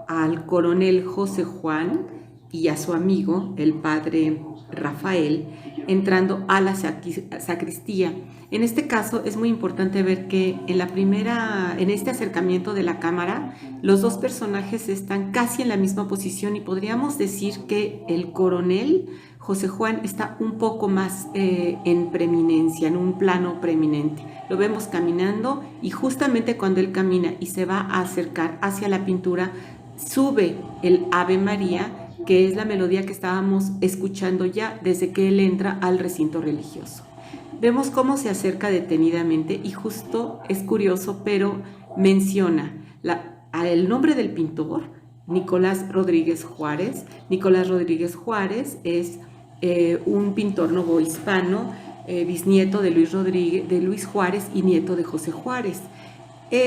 al coronel José Juan y a su amigo, el padre Rafael, entrando a la sacristía. En este caso es muy importante ver que en este acercamiento de la cámara, los dos personajes están casi en la misma posición y podríamos decir que el coronel José Juan está un poco más en preeminencia, en un plano preeminente. Lo vemos caminando y justamente cuando él camina y se va a acercar hacia la pintura, sube el Ave María, que es la melodía que estábamos escuchando ya desde que él entra al recinto religioso. Vemos cómo se acerca detenidamente y justo es curioso, pero menciona el nombre del pintor, Nicolás Rodríguez Juárez. Nicolás Rodríguez Juárez es un pintor novohispano, bisnieto de Luis Juárez y nieto de José Juárez.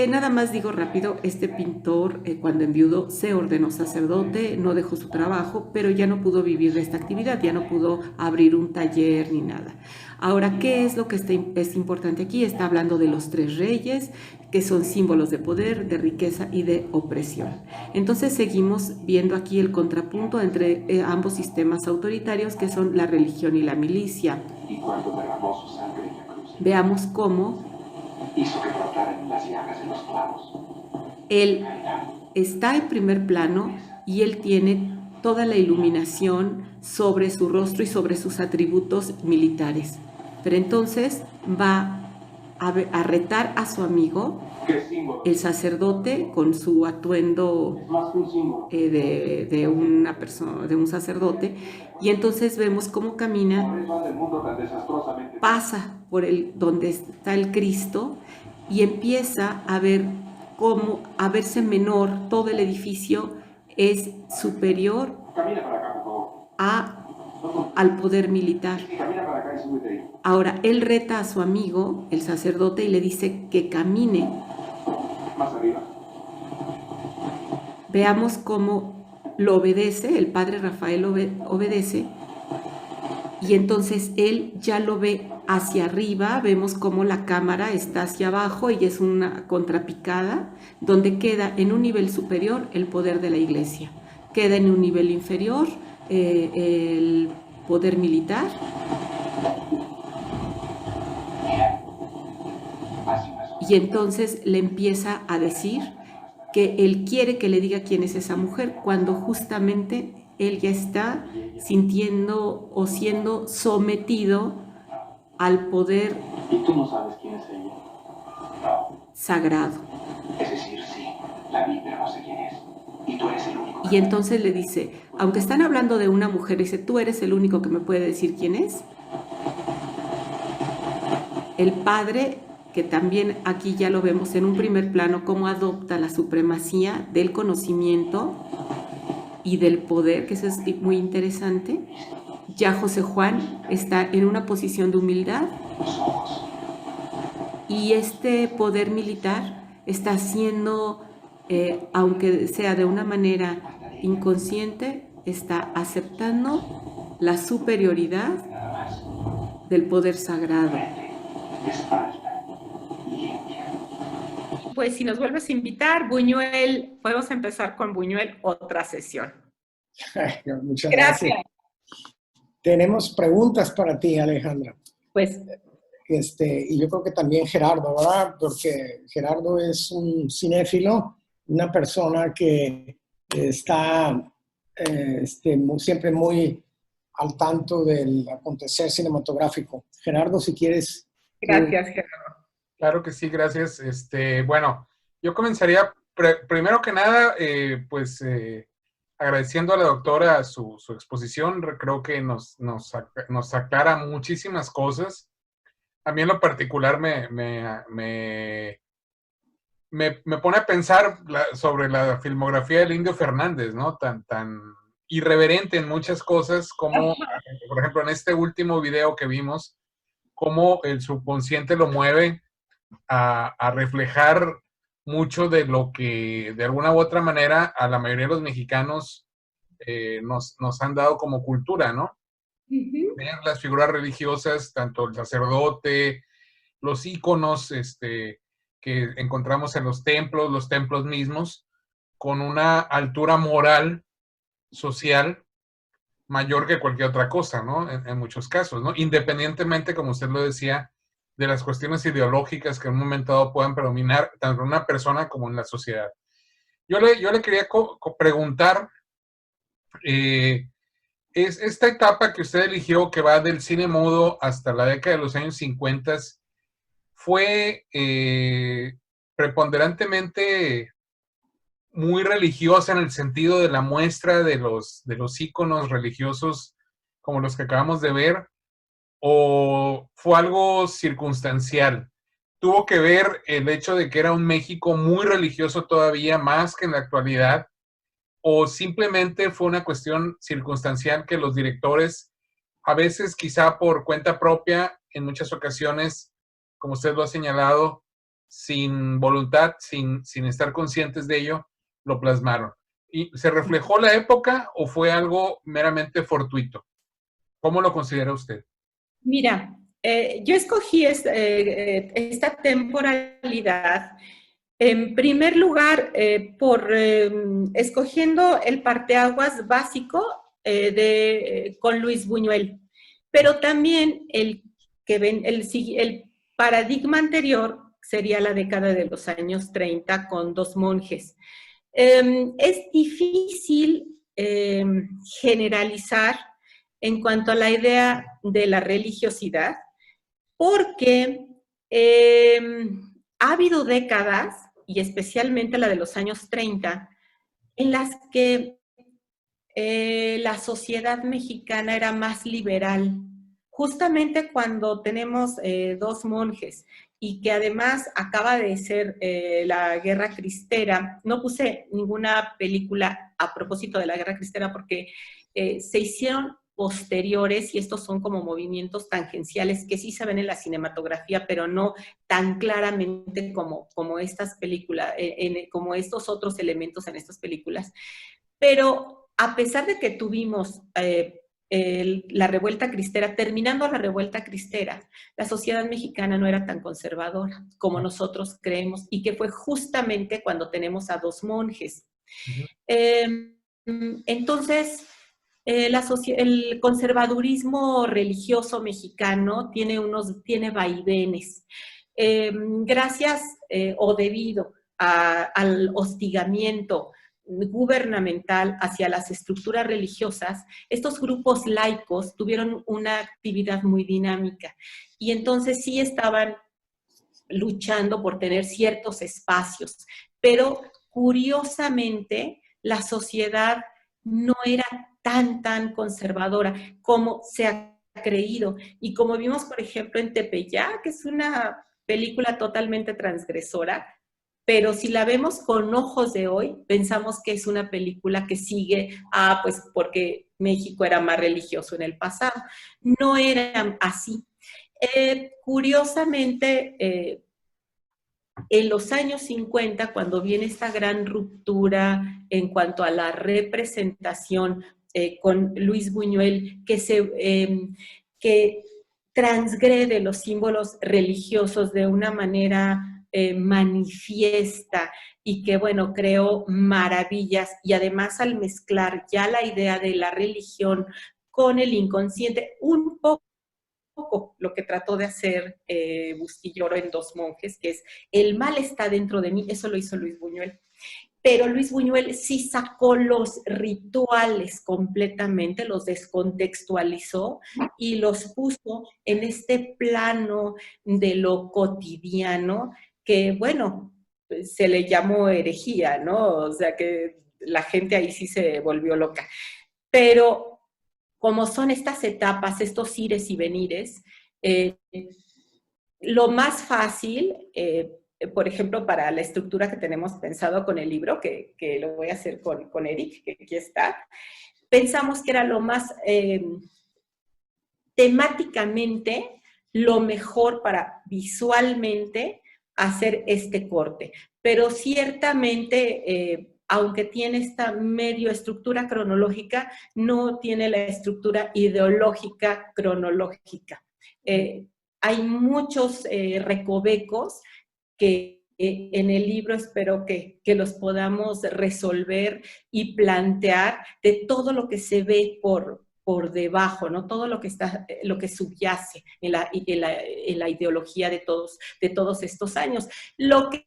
Nada más digo rápido, este pintor cuando enviudó se ordenó sacerdote, no dejó su trabajo, pero ya no pudo vivir de esta actividad, ya no pudo abrir un taller ni nada. Ahora, ¿qué es lo que es importante aquí? Está hablando de los tres reyes, que son símbolos de poder, de riqueza y de opresión. Entonces seguimos viendo aquí el contrapunto entre ambos sistemas autoritarios, que son la religión y la milicia. Y cuando derramó su sangre en la cruz, veamos cómo hizo que brotaran las llagas de los clavos. Él está en primer plano y él tiene toda la iluminación sobre su rostro y sobre sus atributos militares. Pero entonces va a retar a su amigo, el sacerdote, con su atuendo de una persona, de un sacerdote, y entonces vemos cómo camina, pasa por donde está el Cristo y empieza a ver cómo, a verse menor. Todo el edificio es superior al poder militar. Ahora, él reta a su amigo, el sacerdote, y le dice que camine. Más arriba. Veamos cómo lo obedece, el padre Rafael obedece, y entonces él ya lo ve hacia arriba. Vemos cómo la cámara está hacia abajo y es una contrapicada, donde queda en un nivel superior el poder de la iglesia, queda en un nivel inferior el poder militar. Y entonces le empieza a decir que él quiere que le diga quién es esa mujer, cuando justamente él ya está sintiendo o siendo sometido al poder. ¿Y tú no sabes quién es ella? Sagrado. Es decir, sí, la vi, pero no sé quién es. Y tú eres el único. Y entonces le dice, aunque están hablando de una mujer, dice, tú eres el único que me puede decir quién es. El padre, que también aquí ya lo vemos en un primer plano, cómo adopta la supremacía del conocimiento y del poder, que eso es muy interesante. Ya José Juan está en una posición de humildad y este poder militar está siendo, aunque sea de una manera inconsciente, está aceptando la superioridad Nada más. del poder sagrado. Frente, espalda, limpia. Pues si nos vuelves a invitar, Buñuel, podemos empezar con Buñuel otra sesión. Muchas Gracias. gracias. Tenemos preguntas para ti, Alejandra. Pues Y yo creo que también Gerardo, ¿verdad? Porque Gerardo es un cinéfilo, una persona que está siempre muy al tanto del acontecer cinematográfico. Gerardo, si quieres. gracias, Gerardo. Claro que sí, gracias. Bueno, yo comenzaría primero que nada, agradeciendo a la doctora su exposición. Creo que nos aclara muchísimas cosas. A mí en lo particular me pone a pensar sobre la filmografía del Indio Fernández, ¿no? Tan irreverente en muchas cosas como, por ejemplo, en este último video que vimos, cómo el subconsciente lo mueve a reflejar mucho de lo que de alguna u otra manera a la mayoría de los mexicanos nos han dado como cultura, ¿no? Ver las figuras religiosas, tanto el sacerdote, los íconos que encontramos en los templos mismos, con una altura moral, social, mayor que cualquier otra cosa, ¿no? En muchos casos, ¿no? Independientemente, como usted lo decía, de las cuestiones ideológicas que en un momento dado puedan predominar, tanto en una persona como en la sociedad. Yo le quería preguntar, es esta etapa que usted eligió, que va del cine mudo hasta la década de los años 50, fue preponderantemente muy religiosa en el sentido de la muestra de los íconos religiosos como los que acabamos de ver, o fue algo circunstancial? ¿Tuvo que ver el hecho de que era un México muy religioso todavía, más que en la actualidad, o simplemente fue una cuestión circunstancial que los directores, a veces quizá por cuenta propia, en muchas ocasiones, como usted lo ha señalado, sin voluntad, sin estar conscientes de ello, lo plasmaron? ¿Y se reflejó la época o fue algo meramente fortuito? ¿Cómo lo considera usted? Mira, yo escogí esta temporalidad en primer lugar por escogiendo el parteaguas básico con Luis Buñuel, pero también el paradigma anterior sería la década de los años 30 con Dos monjes. Es difícil generalizar en cuanto a la idea de la religiosidad, porque ha habido décadas, y especialmente la de los años 30, en las que la sociedad mexicana era más liberal. Justamente cuando tenemos Dos monjes y que además acaba de ser la Guerra Cristera. No puse ninguna película a propósito de la Guerra Cristera porque se hicieron posteriores y estos son como movimientos tangenciales que sí se ven en la cinematografía, pero no tan claramente como estas películas, como estos otros elementos en estas películas. Pero a pesar de que tuvimos la revuelta cristera, terminando la revuelta cristera, la sociedad mexicana no era tan conservadora como nosotros creemos y que fue justamente cuando tenemos a Dos monjes. Entonces, el conservadurismo religioso mexicano tiene vaivenes. Gracias o debido al hostigamiento gubernamental hacia las estructuras religiosas, estos grupos laicos tuvieron una actividad muy dinámica y entonces sí estaban luchando por tener ciertos espacios, pero curiosamente la sociedad no era tan conservadora como se ha creído. Y como vimos, por ejemplo, en Tepeyac, que es una película totalmente transgresora, pero si la vemos con ojos de hoy, pensamos que es una película que sigue, pues porque México era más religioso en el pasado. No era así. Curiosamente, en los años 50, cuando viene esta gran ruptura en cuanto a la representación con Luis Buñuel, que transgrede los símbolos religiosos de una manera manifiesta y que, bueno, creó maravillas. Y además, al mezclar ya la idea de la religión con el inconsciente, un poco lo que trató de hacer Bustillo en Dos monjes, que es el mal está dentro de mí, eso lo hizo Luis Buñuel. Pero Luis Buñuel sí sacó los rituales completamente, los descontextualizó y los puso en este plano de lo cotidiano que, bueno, se le llamó herejía, ¿no? O sea que la gente ahí sí se volvió loca. Pero como son estas etapas, estos ires y venires, lo más fácil, por ejemplo, para la estructura que tenemos pensado con el libro, que lo voy a hacer con Eric, que aquí está, pensamos que era lo más temáticamente lo mejor para visualmente hacer este corte. Pero ciertamente, aunque tiene esta medio estructura cronológica, no tiene la estructura ideológica cronológica. Hay muchos recovecos que en el libro espero que los podamos resolver y plantear de todo lo que se ve por debajo, ¿no? Todo lo que está, lo que subyace en la ideología de todos estos años. Lo que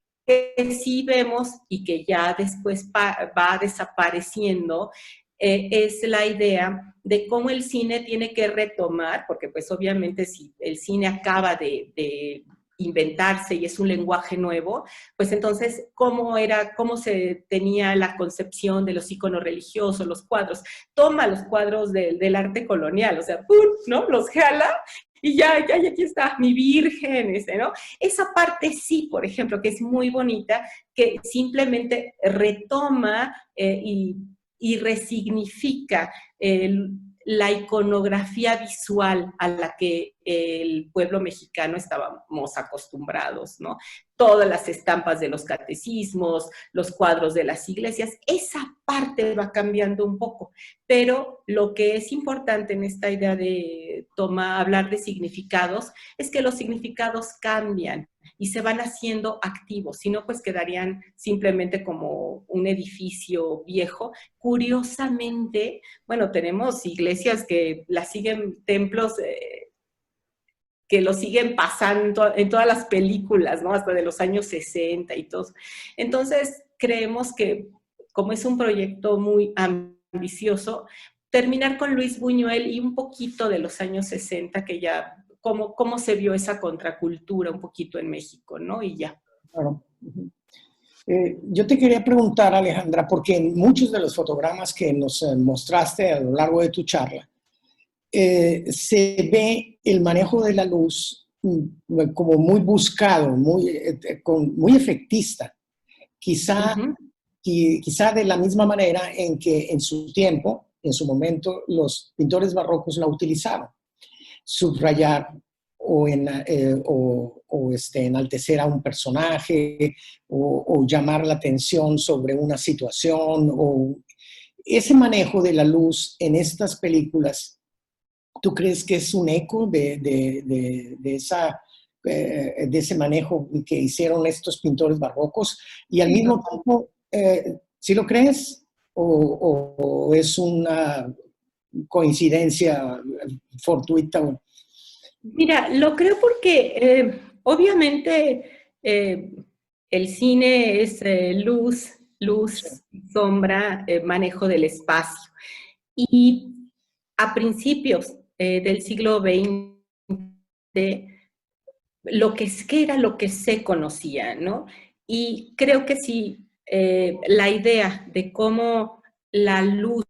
sí vemos y que ya después va desapareciendo es la idea de cómo el cine tiene que retomar, porque pues obviamente si el cine acaba de inventarse y es un lenguaje nuevo, pues entonces, ¿cómo se tenía la concepción de los íconos religiosos, los cuadros? Toma los cuadros del arte colonial, o sea, ¡pum!, ¿no? Los jala y ya aquí está mi virgen, ¿no? Esa parte sí, por ejemplo, que es muy bonita, que simplemente retoma y resignifica la iconografía visual a la que el pueblo mexicano estábamos acostumbrados, ¿no? Todas las estampas de los catecismos, los cuadros de las iglesias, esa parte va cambiando un poco, pero lo que es importante en esta idea de hablar de significados es que los significados cambian y se van haciendo activos, si no pues quedarían simplemente como un edificio viejo. Curiosamente, bueno, tenemos iglesias que las siguen, templos que lo siguen pasando en todas las películas, ¿no? Hasta de los años 60 y todo. Entonces, creemos que como es un proyecto muy ambicioso, terminar con Luis Buñuel y un poquito de los años 60, que ya cómo se vio esa contracultura un poquito en México, ¿no? Y ya. Claro. Yo te quería preguntar, Alejandra, porque en muchos de los fotogramas que nos mostraste a lo largo de tu charla, se ve el manejo de la luz como muy buscado, muy efectista. Quizá de la misma manera en que en su tiempo, en su momento, los pintores barrocos la utilizaron. Subrayar o enaltecer a un personaje o llamar la atención sobre una situación. O ese manejo de la luz en estas películas, ¿tú crees que es un eco de ese manejo que hicieron estos pintores barrocos? Y al mismo tiempo, ¿sí lo crees? ¿O es una coincidencia fortuita? Mira, lo creo porque obviamente el cine es luz, sombra, manejo del espacio. Y a principios del siglo XX, que era lo que se conocía, ¿no? Y creo que sí, la idea de cómo la luz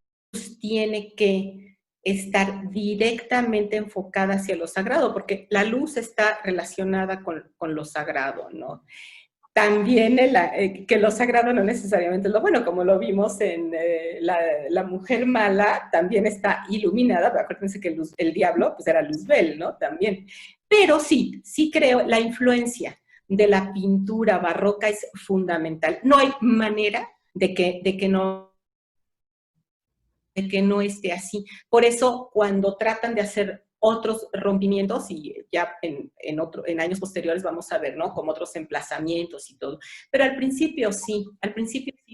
tiene que estar directamente enfocada hacia lo sagrado, porque la luz está relacionada con lo sagrado, ¿no? También que lo sagrado no necesariamente es lo bueno, como lo vimos en la mujer mala, también está iluminada, pero acuérdense que el diablo pues era Luzbel, ¿no? También. Pero sí creo, la influencia de la pintura barroca es fundamental. No hay manera de que no de que no esté así. Por eso, cuando tratan de hacer otros rompimientos, y ya en años posteriores vamos a ver, ¿no? Como otros emplazamientos y todo. Pero al principio sí,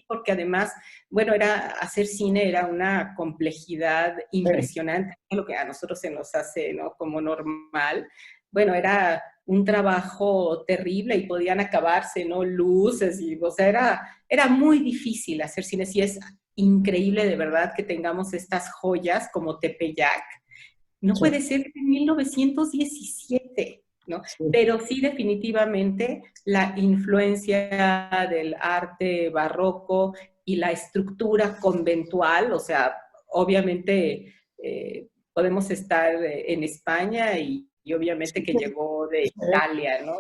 porque además, bueno, hacer cine era una complejidad impresionante, lo que a nosotros se nos hace, ¿no? Como normal. Bueno, era un trabajo terrible y podían acabarse, ¿no? Luces, o sea, era muy difícil hacer cine. Sí, es increíble de verdad que tengamos estas joyas como Tepeyac. No puede ser que en 1917, ¿no? Sí. Pero sí, definitivamente, la influencia del arte barroco y la estructura conventual, o sea, obviamente podemos estar en España y obviamente que llegó de Italia, ¿no?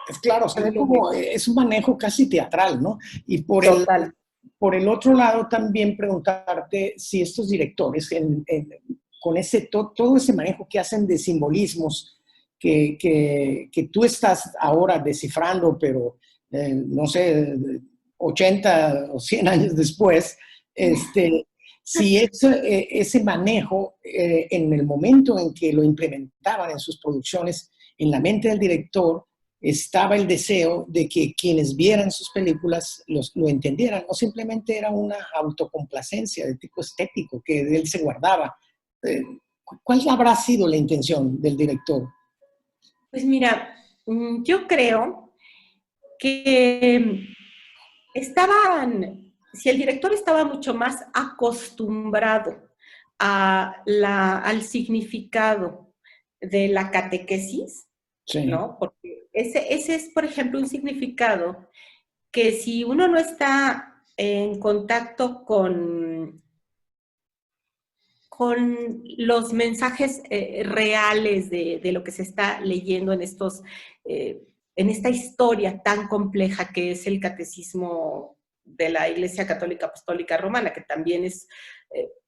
Es claro, se ve como, es un manejo casi teatral, ¿no? Y por el otro lado también preguntarte si estos directores, con todo ese manejo que hacen de simbolismos que tú estás ahora descifrando, pero no sé, 80 o 100 años después, si ese manejo en el momento en que lo implementaban en sus producciones, en la mente del director, estaba el deseo de que quienes vieran sus películas lo entendieran, o simplemente era una autocomplacencia de tipo estético que él se guardaba. ¿Cuál habrá sido la intención del director? Pues mira, yo creo que si el director estaba mucho más acostumbrado al significado de la catequesis, sí, ¿no? Porque ese es, por ejemplo, un significado que si uno no está en contacto con los mensajes reales de lo que se está leyendo en esta historia tan compleja que es el catecismo de la Iglesia Católica Apostólica Romana, que también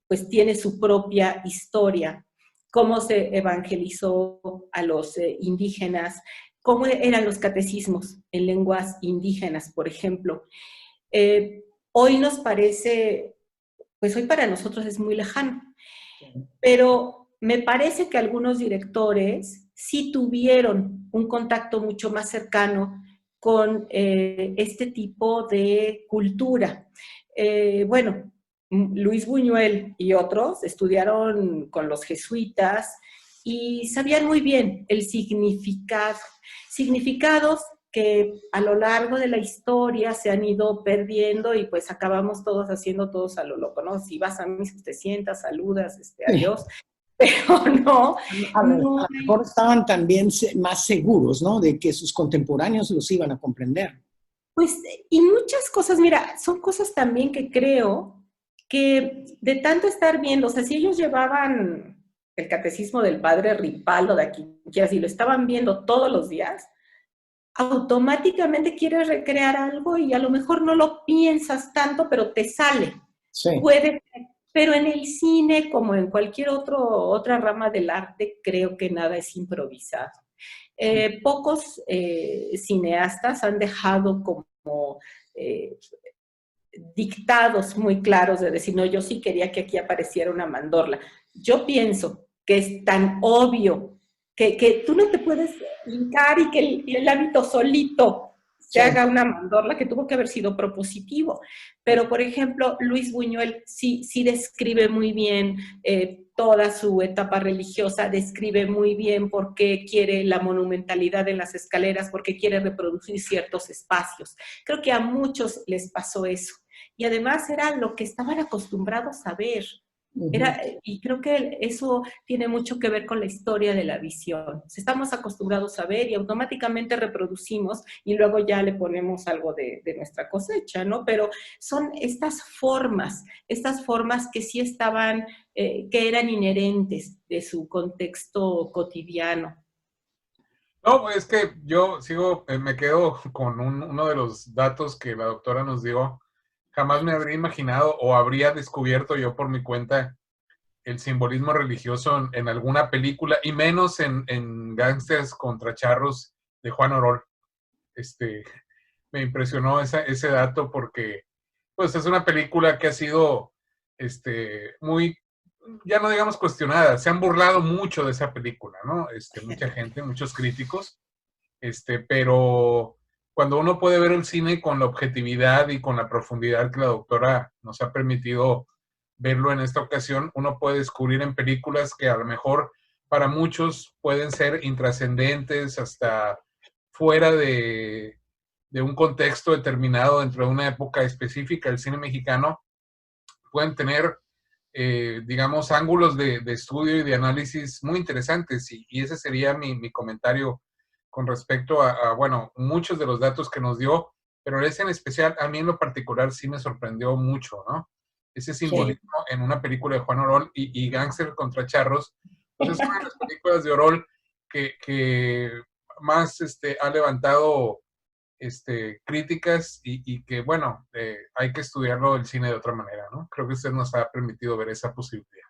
pues tiene su propia historia, cómo se evangelizó a los indígenas, cómo eran los catecismos en lenguas indígenas, por ejemplo. Hoy nos parece, pues hoy para nosotros es muy lejano, pero me parece que algunos directores sí tuvieron un contacto mucho más cercano con este tipo de cultura. Bueno, Luis Buñuel y otros estudiaron con los jesuitas y sabían muy bien el significado. Significados que a lo largo de la historia se han ido perdiendo y pues acabamos todos haciendo todos a lo loco, ¿no? Si vas a misa, te sientas, saludas, adiós, pero no. A lo mejor estaban también más seguros, ¿no? De que sus contemporáneos los iban a comprender. Pues, y muchas cosas, mira, son cosas también que creo que de tanto estar viendo, o sea, si ellos llevaban el catecismo del padre Ripaldo de aquí, que así lo estaban viendo todos los días, automáticamente quieres recrear algo y a lo mejor no lo piensas tanto, pero te sale. Sí. Pero en el cine, como en cualquier otra rama del arte, creo que nada es improvisado. Pocos cineastas han dejado como dictados muy claros de decir, no, yo sí quería que aquí apareciera una mandorla. Yo pienso que es tan obvio que tú no te puedes hincar y que el hábito solito se haga una mandorla, que tuvo que haber sido propositivo. Pero, por ejemplo, Luis Buñuel sí describe muy bien toda su etapa religiosa, describe muy bien por qué quiere la monumentalidad en las escaleras, por qué quiere reproducir ciertos espacios. Creo que a muchos les pasó eso. Y además era lo que estaban acostumbrados a ver. Y creo que eso tiene mucho que ver con la historia de la visión. Estamos acostumbrados a ver y automáticamente reproducimos y luego ya le ponemos algo de nuestra cosecha, ¿no? Pero son estas formas que sí estaban, que eran inherentes de su contexto cotidiano. No, es que yo me quedo con uno de los datos que la doctora nos dio. Jamás me habría imaginado o habría descubierto yo por mi cuenta el simbolismo religioso en alguna película, y menos en Gángsters contra Charros de Juan Orol. Me impresionó ese dato porque pues es una película que ha sido muy, ya no digamos cuestionada, se han burlado mucho de esa película, ¿no? Mucha gente, muchos críticos, pero cuando uno puede ver el cine con la objetividad y con la profundidad que la doctora nos ha permitido verlo en esta ocasión, uno puede descubrir en películas que a lo mejor para muchos pueden ser intrascendentes, hasta fuera de un contexto determinado dentro de una época específica del cine mexicano, pueden tener, digamos, ángulos de estudio y de análisis muy interesantes, y ese sería mi comentario con respecto bueno, muchos de los datos que nos dio, pero ese en especial, a mí en lo particular sí me sorprendió mucho, ¿no? Ese simbolismo en una película de Juan Orol y Gángster contra Charros, pues es una de las películas de Orol que más ha levantado críticas y que, bueno, hay que estudiarlo el cine de otra manera, ¿no? Creo que usted nos ha permitido ver esa posibilidad.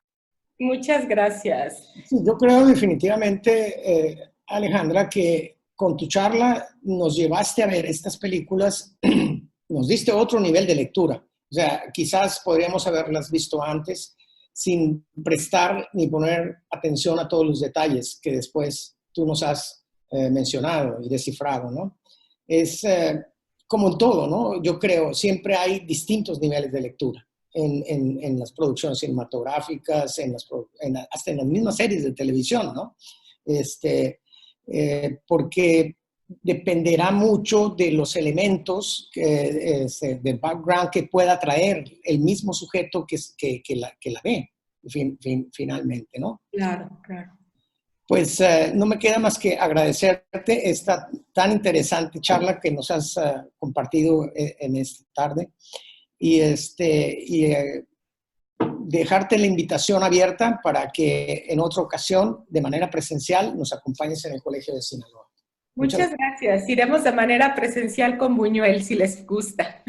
Muchas gracias. Sí, yo creo definitivamente, Alejandra, que con tu charla nos llevaste a ver estas películas, nos diste otro nivel de lectura. O sea, quizás podríamos haberlas visto antes sin prestar ni poner atención a todos los detalles que después tú nos has mencionado y descifrado, ¿no? Es como en todo, ¿no? Yo creo, siempre hay distintos niveles de lectura en las producciones cinematográficas, hasta en las mismas series de televisión, ¿no? Porque dependerá mucho de los elementos de background que pueda traer el mismo sujeto que la ve, finalmente, ¿no? Claro, claro. Pues no me queda más que agradecerte esta tan interesante charla que nos has compartido en esta tarde y dejarte la invitación abierta para que en otra ocasión, de manera presencial, nos acompañes en el Colegio de Sinaloa. Muchas gracias. Iremos de manera presencial con Buñuel, si les gusta.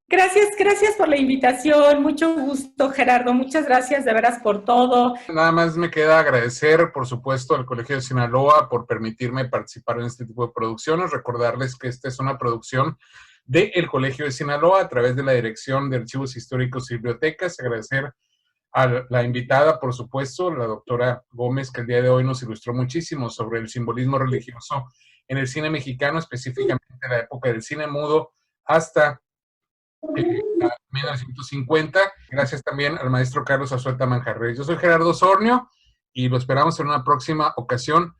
Gracias por la invitación. Mucho gusto, Gerardo. Muchas gracias de veras por todo. Nada más me queda agradecer, por supuesto, al Colegio de Sinaloa por permitirme participar en este tipo de producciones. Recordarles que esta es una producción del Colegio de Sinaloa a través de la Dirección de Archivos Históricos y Bibliotecas. Agradecer a la invitada, por supuesto, la doctora Gómez, que el día de hoy nos ilustró muchísimo sobre el simbolismo religioso en el cine mexicano, específicamente en la época del cine mudo hasta 1950. Gracias también al maestro Carlos Azueta Manjarres. Yo soy Gerardo Sornio y lo esperamos en una próxima ocasión